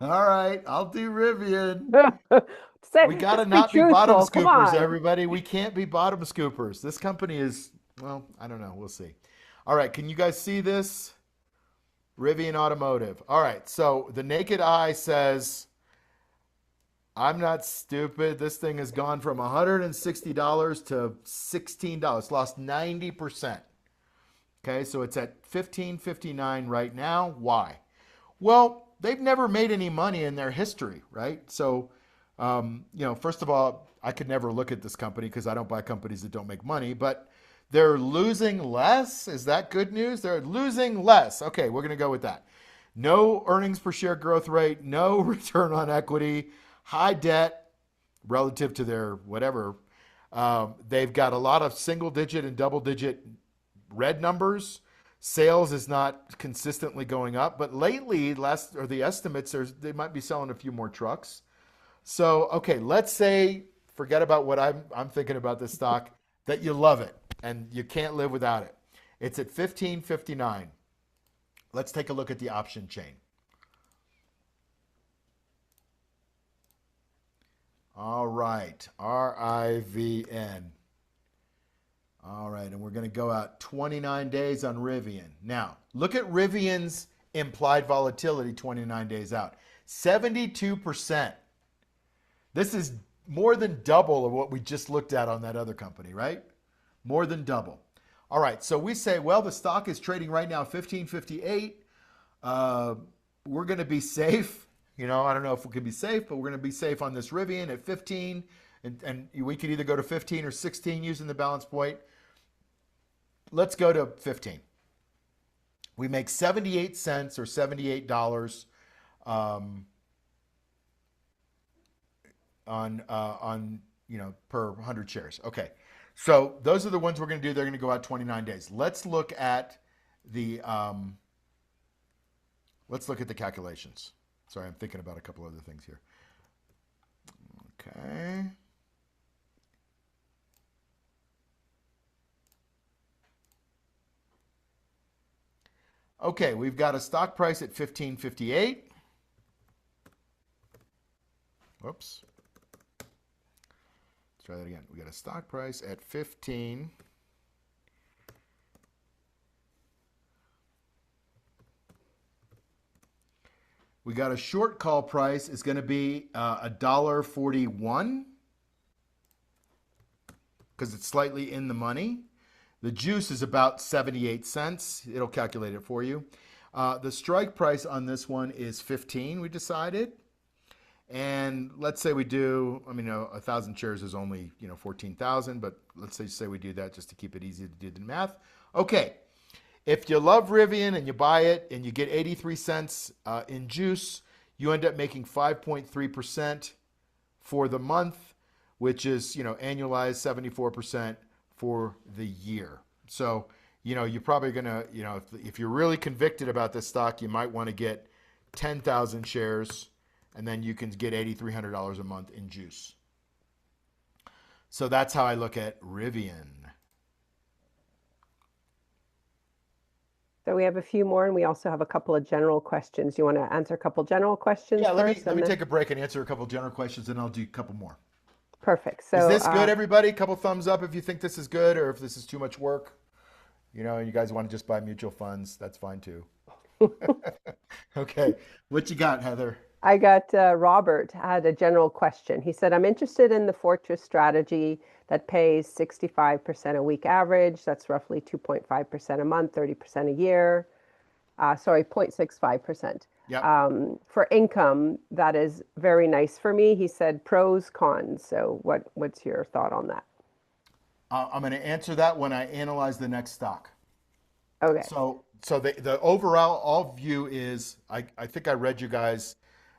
All right, I'll do Rivian. We got to Just be not be bottom truthful. Come scoopers, on. everybody. We can't be bottom scoopers. This company is, well, I don't know. We'll see. All right, can you guys see this? Rivian Automotive. All right, so the naked eye says, I'm not stupid. This thing has gone from $160 to $16. Lost 90%. Okay, so it's at $15.59 right now. Why? Well, they've never made any money in their history, right? So, first of all, I could never look at this company because I don't buy companies that don't make money, but they're losing less. Is that good news? They're losing less. Okay, we're going to go with that. No earnings per share growth rate, no return on equity, high debt relative to their whatever. They've got a lot of single digit and double digit red numbers. Sales is not consistently going up, but lately, the estimates, they might be selling a few more trucks. So, okay, let's say, forget about what I'm thinking about this stock, that you love it and you can't live without it. It's at $15.59. Let's take a look at the option chain. All right, RIVN. All right, and we're going to go out 29 days on Rivian. Now, look at Rivian's implied volatility 29 days out. 72%. This is more than double of what we just looked at on that other company, right? More than double. All right, so we say, well, the stock is trading right now $15.58. We're going to be safe. I don't know if we can be safe, but we're going to be safe on this Rivian at 15. And we could either go to 15 or 16 using the balance point. Let's go to 15. We make 78 cents or $78 on per 100 shares. Okay, so those are the ones we're going to do. They're going to go out 29 days. Let's look at the calculations. Sorry, I'm thinking about a couple other things here. Okay. Okay, we've got a stock price at $15.58. Whoops. Let's try that again. We got a stock price at 15. We got a short call price is going to be $1.41 because it's slightly in the money. The juice is about 78 cents. It'll calculate it for you. The strike price on this one is 15, we decided. And let's say we do, 1,000 shares is only, 14,000, but let's say we do that just to keep it easy to do the math. Okay. If you love Rivian and you buy it and you get 83 cents in juice, you end up making 5.3% for the month, which is, annualized 74% for the year. So, you're probably going to, if you're really convicted about this stock, you might want to get 10,000 shares and then you can get $8,300 a month in juice. So that's how I look at Rivian. So we have a few more, and we also have a couple of general questions. You want to answer a couple general questions Yeah, first? let me take a break and answer a couple general questions, and I'll do a couple more. Perfect. So Is this good, everybody? Couple thumbs up if you think this is good, or if this is too much work. And you guys want to just buy mutual funds, that's fine too. Okay, what you got, Heather? I got Robert had a general question. He said, I'm interested in the Fortress strategy that pays 65% a week average. That's roughly 2.5% a month, 30% a year. Sorry, 0.65%. Yep. For income, that is very nice for me. He said pros, cons. So what's your thought on that? I'm going to answer that when I analyze the next stock. Okay. So the overall all view is I think I read you guys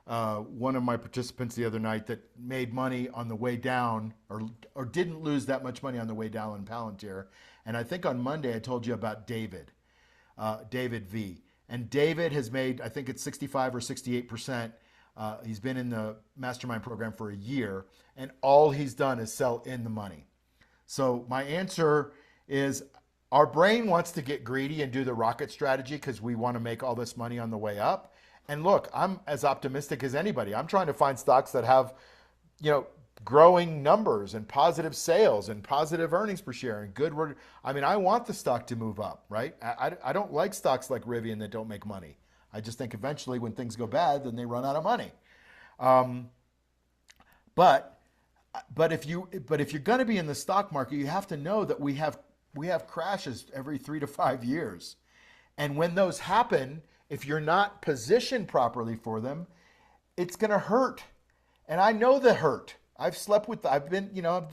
one of my participants the other night that made money on the way down or didn't lose that much money on the way down in Palantir. And I think on Monday I told you about David V. And David has made, I think it's 65 or 68%. He's been in the mastermind program for a year, and all he's done is sell in the money. So my answer is our brain wants to get greedy and do the rocket strategy because we want to make all this money on the way up. And look, I'm as optimistic as anybody. I'm trying to find stocks that have, you know, growing numbers and positive sales and positive earnings per share and good word. I mean, I want the stock to move up, right? I don't like stocks like Rivian that don't make money. I just think eventually when things go bad, then they run out of money. Um, but if you're going to be in the stock market, you have to know that we have crashes every 3 to 5 years, and when those happen, if you're not positioned properly for them, it's going to hurt. And I know the hurt. I've been, I've been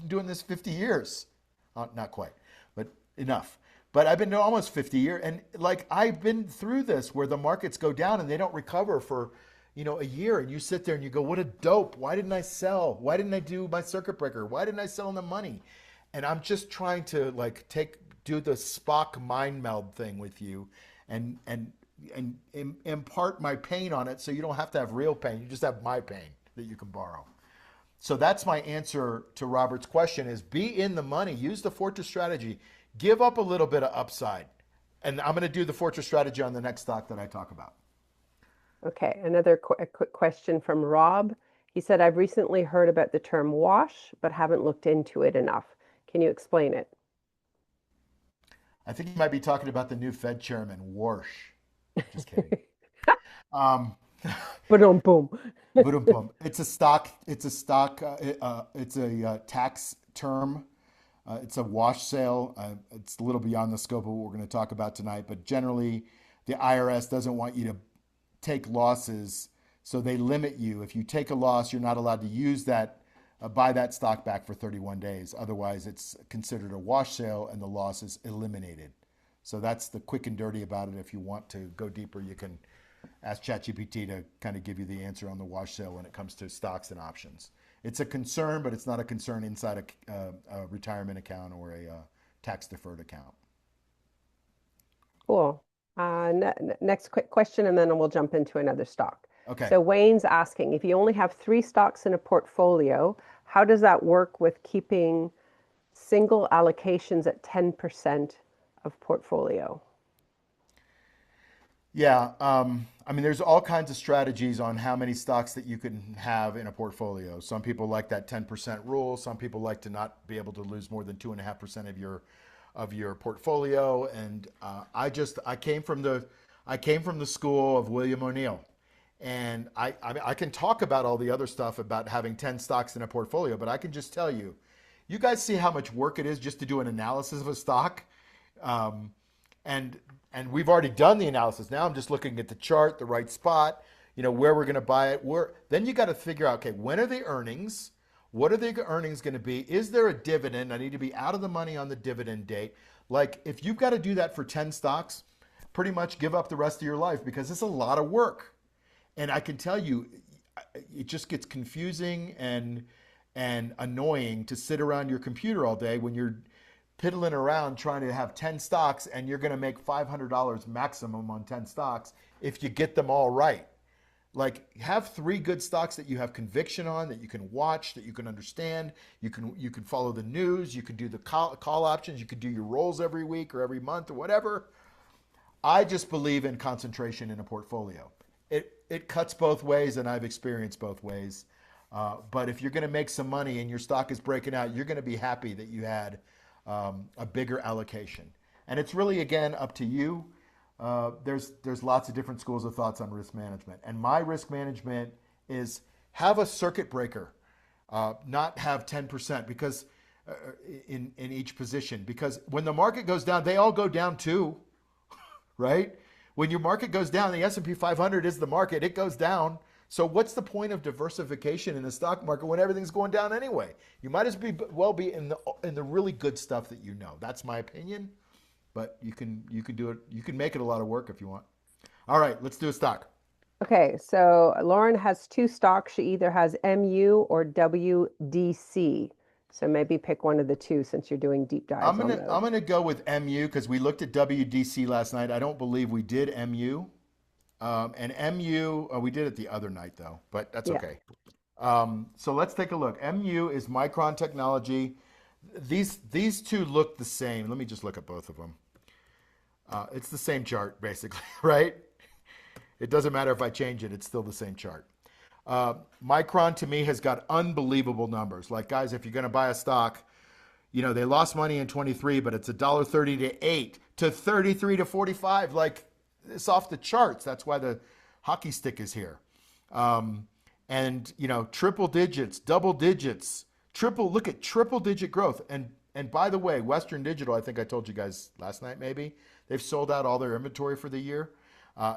doing this 50 years. Not quite, but enough. But I've been doing almost 50 years. And like, I've been through this where the markets go down and they don't recover for, a year. And you sit there and you go, what a dope. Why didn't I sell? Why didn't I do my circuit breaker? Why didn't I sell in the money? And I'm just trying to like do the Spock mind meld thing with you and impart my pain on it so you don't have to have real pain. You just have my pain that you can borrow. So that's my answer to Robert's question is be in the money, use the Fortress strategy, give up a little bit of upside. And I'm going to do the Fortress strategy on the next stock that I talk about. Okay, another a quick question from Rob. He said, I've recently heard about the term wash, but haven't looked into it enough. Can you explain it? I think you might be talking about the new Fed chairman, Warsh. Just kidding. Um, Boom, boom. boom, boom. It's a stock. It's a stock. It's a tax term. It's a wash sale. It's a little beyond the scope of what we're going to talk about tonight. But generally, the IRS doesn't want you to take losses, so they limit you. If you take a loss, you're not allowed to use that, buy that stock back for 31 days. Otherwise, it's considered a wash sale, and the loss is eliminated. So that's the quick and dirty about it. If you want to go deeper, you can ask ChatGPT to kind of give you the answer on the wash sale when it comes to stocks and options. It's a concern, but it's not a concern inside a retirement account or a tax deferred account. Cool. Next quick question, and then we'll jump into another stock. Okay. So Wayne's asking, if you only have three stocks in a portfolio, how does that work with keeping single allocations at 10% of portfolio? Yeah, I mean, there's all kinds of strategies on how many stocks that you can have in a portfolio. Some people like that 10% rule. Some people like to not be able to lose more than 2.5% of your portfolio. And I came from the school of William O'Neill, and I can talk about all the other stuff about having 10 stocks in a portfolio, but I can just tell you, you guys see how much work it is just to do an analysis of a stock. And we've already done the analysis. Now I'm just looking at the chart, the right spot, where we're going to buy it. Then you got to figure out, okay, when are the earnings? What are the earnings going to be? Is there a dividend? I need to be out of the money on the dividend date. Like, if you've got to do that for 10 stocks, pretty much give up the rest of your life because it's a lot of work. And I can tell you, it just gets confusing and annoying to sit around your computer all day when you're piddling around trying to have 10 stocks and you're going to make $500 maximum on 10 stocks if you get them all right. Like, have three good stocks that you have conviction on, that you can watch, that you can understand. You can follow the news. You can do the call options. You can do your rolls every week or every month or whatever. I just believe in concentration in a portfolio. It cuts both ways, and I've experienced both ways. But if you're going to make some money and your stock is breaking out, you're going to be happy that you had a bigger allocation. And it's really, again, up to you. There's lots of different schools of thoughts on risk management. And my risk management is have a circuit breaker, not have 10% because in each position. Because when the market goes down, they all go down too, right? When your market goes down, the S&P 500 is the market. It goes down. So what's the point of diversification in the stock market when everything's going down anyway? You might as well be in the really good stuff that you know. That's my opinion, but you can do it. You can make it a lot of work if you want. All right, let's do a stock. Okay, so Lauren has two stocks. She either has MU or WDC. So maybe pick one of the two since you're doing deep dives on those. I'm gonna go with MU because we looked at WDC last night. I don't believe we did MU. And MU, we did it the other night though, but that's Yeah. okay. So let's take a look. MU is Micron Technology. These two look the same. Let me just look at both of them. It's the same chart basically, right? It doesn't matter if I change it; it's still the same chart. Micron to me has got unbelievable numbers. Like guys, if you're going to buy a stock, you know they lost money in 23, but it's $1.30 to 8 to 33 to 45. Like it's off the charts. That's why the hockey stick is here. And you know, triple digits, double digits, look at triple digit growth. And by the way, Western Digital, I think I told you guys last night maybe, they've sold out all their inventory for the year.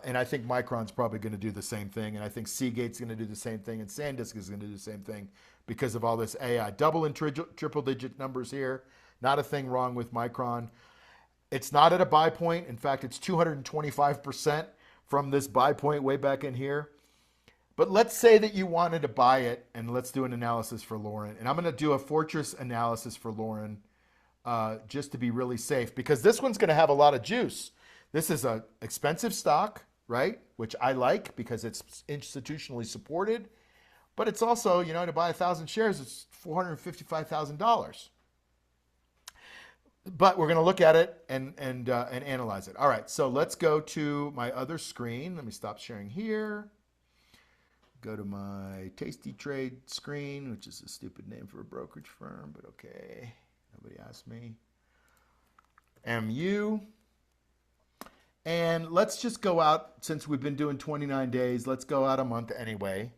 And I think Micron's probably going to do the same thing. And I think Seagate's going to do the same thing. And SanDisk is going to do the same thing because of all this AI. Double and triple digit numbers here. Not a thing wrong with Micron. It's not at a buy point. In fact, it's 225% from this buy point way back in here. But let's say that you wanted to buy it, and let's do an analysis for Lauren. And I'm going to do a Fortress analysis for Lauren just to be really safe because this one's going to have a lot of juice. This is an expensive stock, right? Which I like because it's institutionally supported. But it's also, you know, to buy 1,000 shares, it's $455,000. But we're going to look at it and analyze it. All right, so let's go to my other screen. Let me stop sharing here. Go to my Tasty Trade screen, which is a stupid name for a brokerage firm, but okay. Nobody asked me. MU. And let's just go out, since we've been doing 29 days, let's go out a month anyway.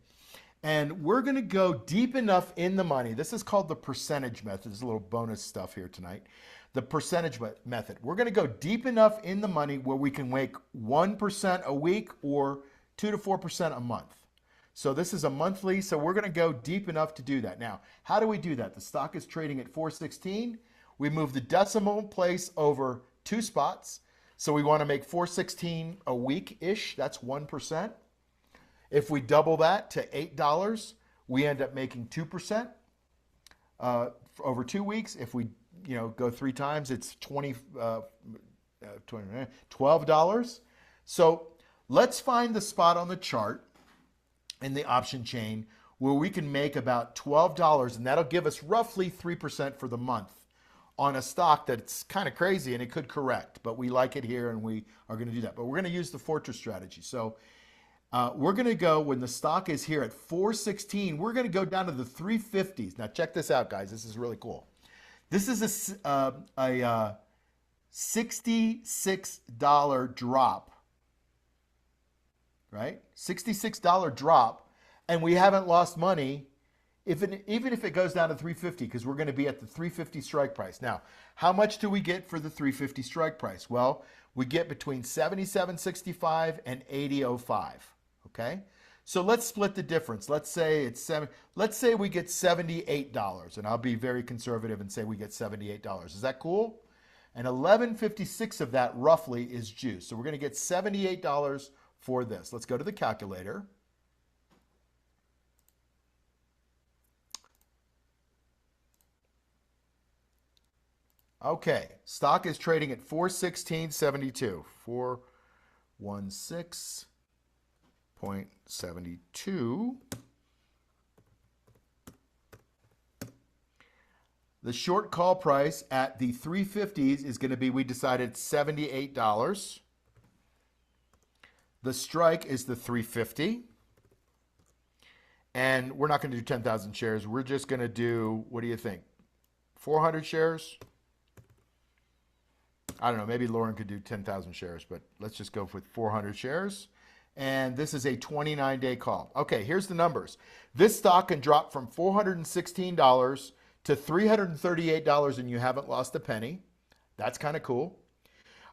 And we're going to go deep enough in the money. This is called the percentage method. There's a little bonus stuff here tonight. The percentage method. We're going to go deep enough in the money where we can make 1% a week or 2 to 4% a month. So this is a monthly, so we're going to go deep enough to do that. Now, how do we do that? The stock is trading at 416. We move the decimal place over 2 spots. So we want to make 416 a week-ish. That's 1%. If we double that to $8, we end up making 2% over 2 weeks. If we go 3 times, it's $12. So let's find the spot on the chart in the option chain where we can make about $12, and that'll give us roughly 3% for the month on a stock that's kind of crazy and it could correct, but we like it here and we are going to do that. But we're going to use the Fortress strategy. So we're going to go, when the stock is here at 416, we're going to go down to the 350s. Now check this out, guys. This is really cool. This is a $66 drop, right? $66 drop, and we haven't lost money even if it goes down to 350, because we're going to be at the 350 strike price. Now, how much do we get for the 350 strike price? Well, we get between 77.65 and 80.05. Okay, so let's split the difference. Let's say it's Let's say we get $78, and I'll be very conservative and say we get $78. Is that cool? And 11.56 of that roughly is juice. So we're going to get $78 for this. Let's go to the calculator. Okay, stock is trading at 416.72. 416.72. The short call price at the 350s is going to be, we decided, $78. The strike is the 350. And we're not going to do 10,000 shares. We're just going to do, what do you think? 400 shares? I don't know, maybe Lauren could do 10,000 shares, but let's just go with 400 shares. and this is a 29-day call. Okay, here's the numbers. This stock can drop from $416 to $338 and you haven't lost a penny. That's kind of cool.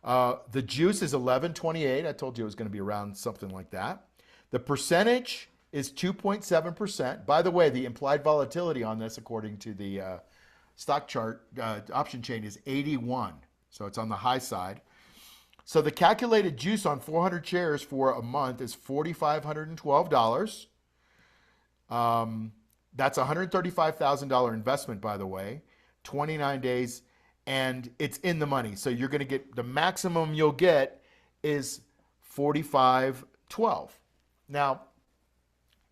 The juice is 11.28. I told you it was going to be around something like that. The percentage is 2.7%. By the way, the implied volatility on this, according to the stock chart option chain, is 81. So it's on the high side. So the calculated juice on 400 shares for a month is $4,512. That's a $135,000 investment, by the way, 29 days, and it's in the money. So you're going to get the maximum you'll get is 45.12. Now,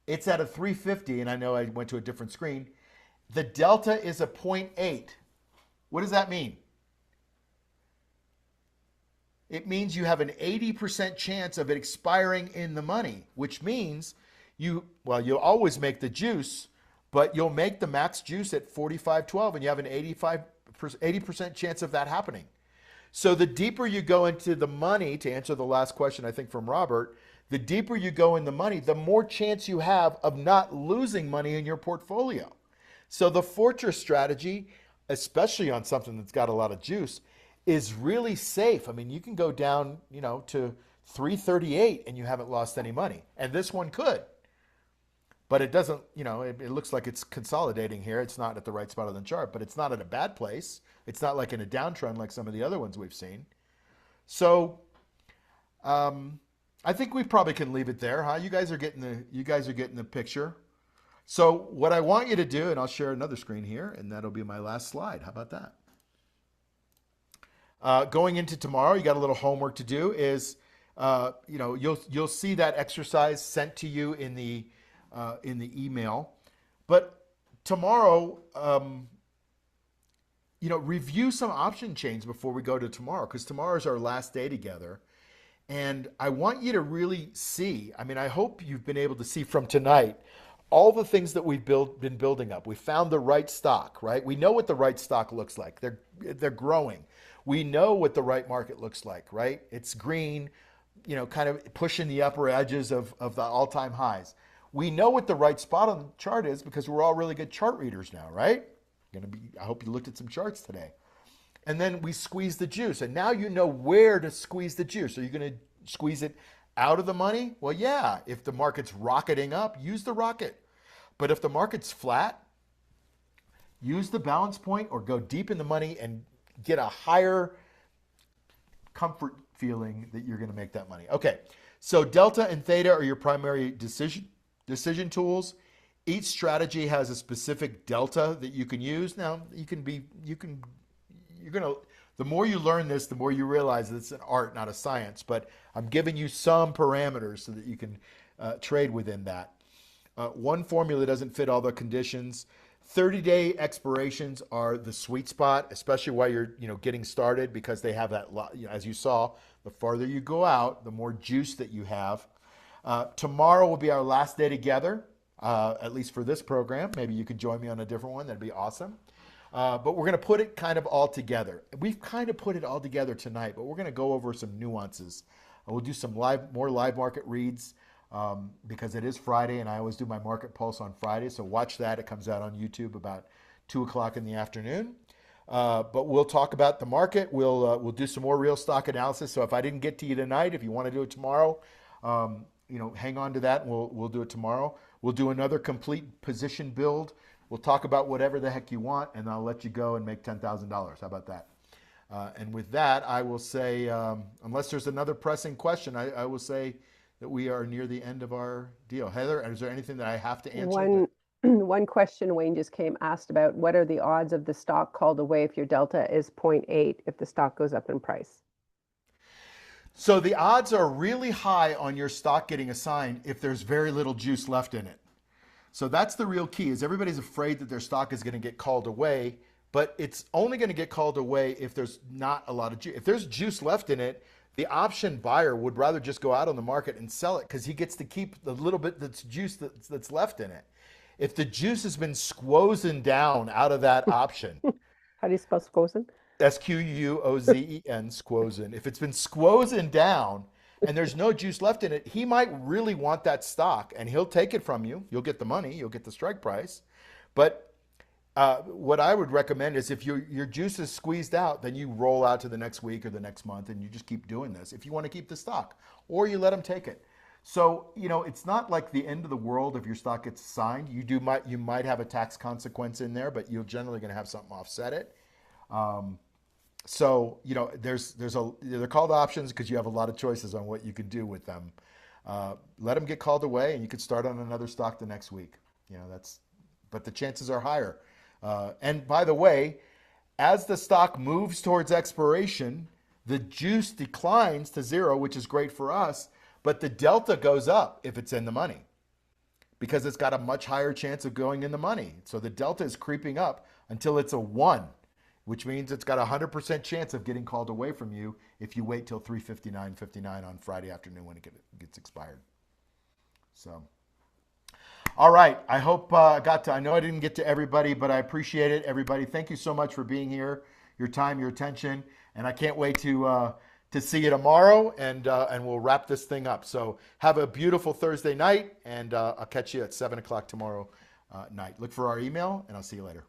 it's at a 350, and I know I went to a different screen. The delta is a zero point 0.8. What does that mean? It means you have an 80% chance of it expiring in the money, which means you'll always make the juice, but you'll make the max juice at 45.12 and you have an 80% chance of that happening. So the deeper you go into the money, to answer the last question, I think from Robert, the deeper you go in the money, the more chance you have of not losing money in your portfolio. So the fortress strategy, especially on something that's got a lot of juice, is really safe. I mean, you can go down, to 338 and you haven't lost any money. And this one could. But it doesn't, it looks like it's consolidating here. It's not at the right spot on the chart, but it's not at a bad place. It's not like in a downtrend like some of the other ones we've seen. So I think we probably can leave it there, huh? You guys are getting the picture. So what I want you to do, and I'll share another screen here, and that'll be my last slide. How about that? Going into tomorrow, you got a little homework to do. Is you'll see that exercise sent to you in the email, but tomorrow, review some option chains before we go to tomorrow, because tomorrow is our last day together, and I want you to really see. I mean, I hope you've been able to see from tonight all the things that we've been building up. We found the right stock, right? We know what the right stock looks like. They're growing. We know what the right market looks like, right? It's green, kind of pushing the upper edges of the all-time highs. We know what the right spot on the chart is because we're all really good chart readers now, right? I hope you looked at some charts today. And then we squeeze the juice, and now you know where to squeeze the juice. Are you going to squeeze it out of the money? Well, yeah. If the market's rocketing up, use the rocket. But if the market's flat, use the balance point or go deep in the money and get a higher comfort feeling that you're going to make that money. Okay, so delta and theta are your primary decision tools. Each strategy has a specific delta that you can use. Now, the more you learn this, the more you realize that it's an art, not a science. But I'm giving you some parameters so that you can trade within that. One formula doesn't fit all the conditions. 30-day expirations are the sweet spot, especially while you're getting started, because they have that, as you saw, the farther you go out, the more juice that you have. Tomorrow will be our last day together, at least for this program. Maybe you could join me on a different one. That'd be awesome. But we're going to put it kind of all together. We've kind of put it all together tonight, but we're going to go over some nuances. We'll do some more live market reads. Because it is Friday, and I always do my market pulse on Friday. So watch that. It comes out on YouTube about 2 o'clock in the afternoon. But we'll talk about the market. We'll do some more real stock analysis. So if I didn't get to you tonight, if you want to do it tomorrow, hang on to that, and we'll do it tomorrow. We'll do another complete position build. We'll talk about whatever the heck you want, and I'll let you go and make $10,000. How about that? And with that, I will say, unless there's another pressing question, I will say that we are near the end of our deal. Heather, is there anything that I have to answer? One question Wayne just asked about, what are the odds of the stock called away if your delta is 0.8 if the stock goes up in price? So the odds are really high on your stock getting assigned if there's very little juice left in it. So that's the real key, is everybody's afraid that their stock is going to get called away, but it's only going to get called away if there's not a lot of juice. If there's juice left in it, the option buyer would rather just go out on the market and sell it because he gets to keep the little bit that's juice that's left in it. If the juice has been squozen down out of that option, How do you spell squozen? Squozen, squozen. If it's been squozen down and there's no juice left in it, he might really want that stock and he'll take it from you. You'll get the money, you'll get the strike price. But what I would recommend is if your juice is squeezed out, then you roll out to the next week or the next month and you just keep doing this if you want to keep the stock, or you let him take it. So, it's not like the end of the world if your stock gets signed. You might have a tax consequence in there, but you're generally going to have something offset it. So, they're called options because you have a lot of choices on what you can do with them. Let them get called away, and you could start on another stock the next week. But the chances are higher. And by the way, as the stock moves towards expiration, the juice declines to zero, which is great for us, but the delta goes up if it's in the money because it's got a much higher chance of going in the money. So the delta is creeping up until it's a 1, which means it's got a 100% chance of getting called away from you if you wait till 3:59:59 on Friday afternoon when it gets expired. So, all right. I hope I know I didn't get to everybody, but I appreciate it, everybody. Thank you so much for being here, your time, your attention, and I can't wait to see you tomorrow, and we'll wrap this thing up. So have a beautiful Thursday night, and I'll catch you at 7 o'clock tomorrow night. Look for our email, and I'll see you later.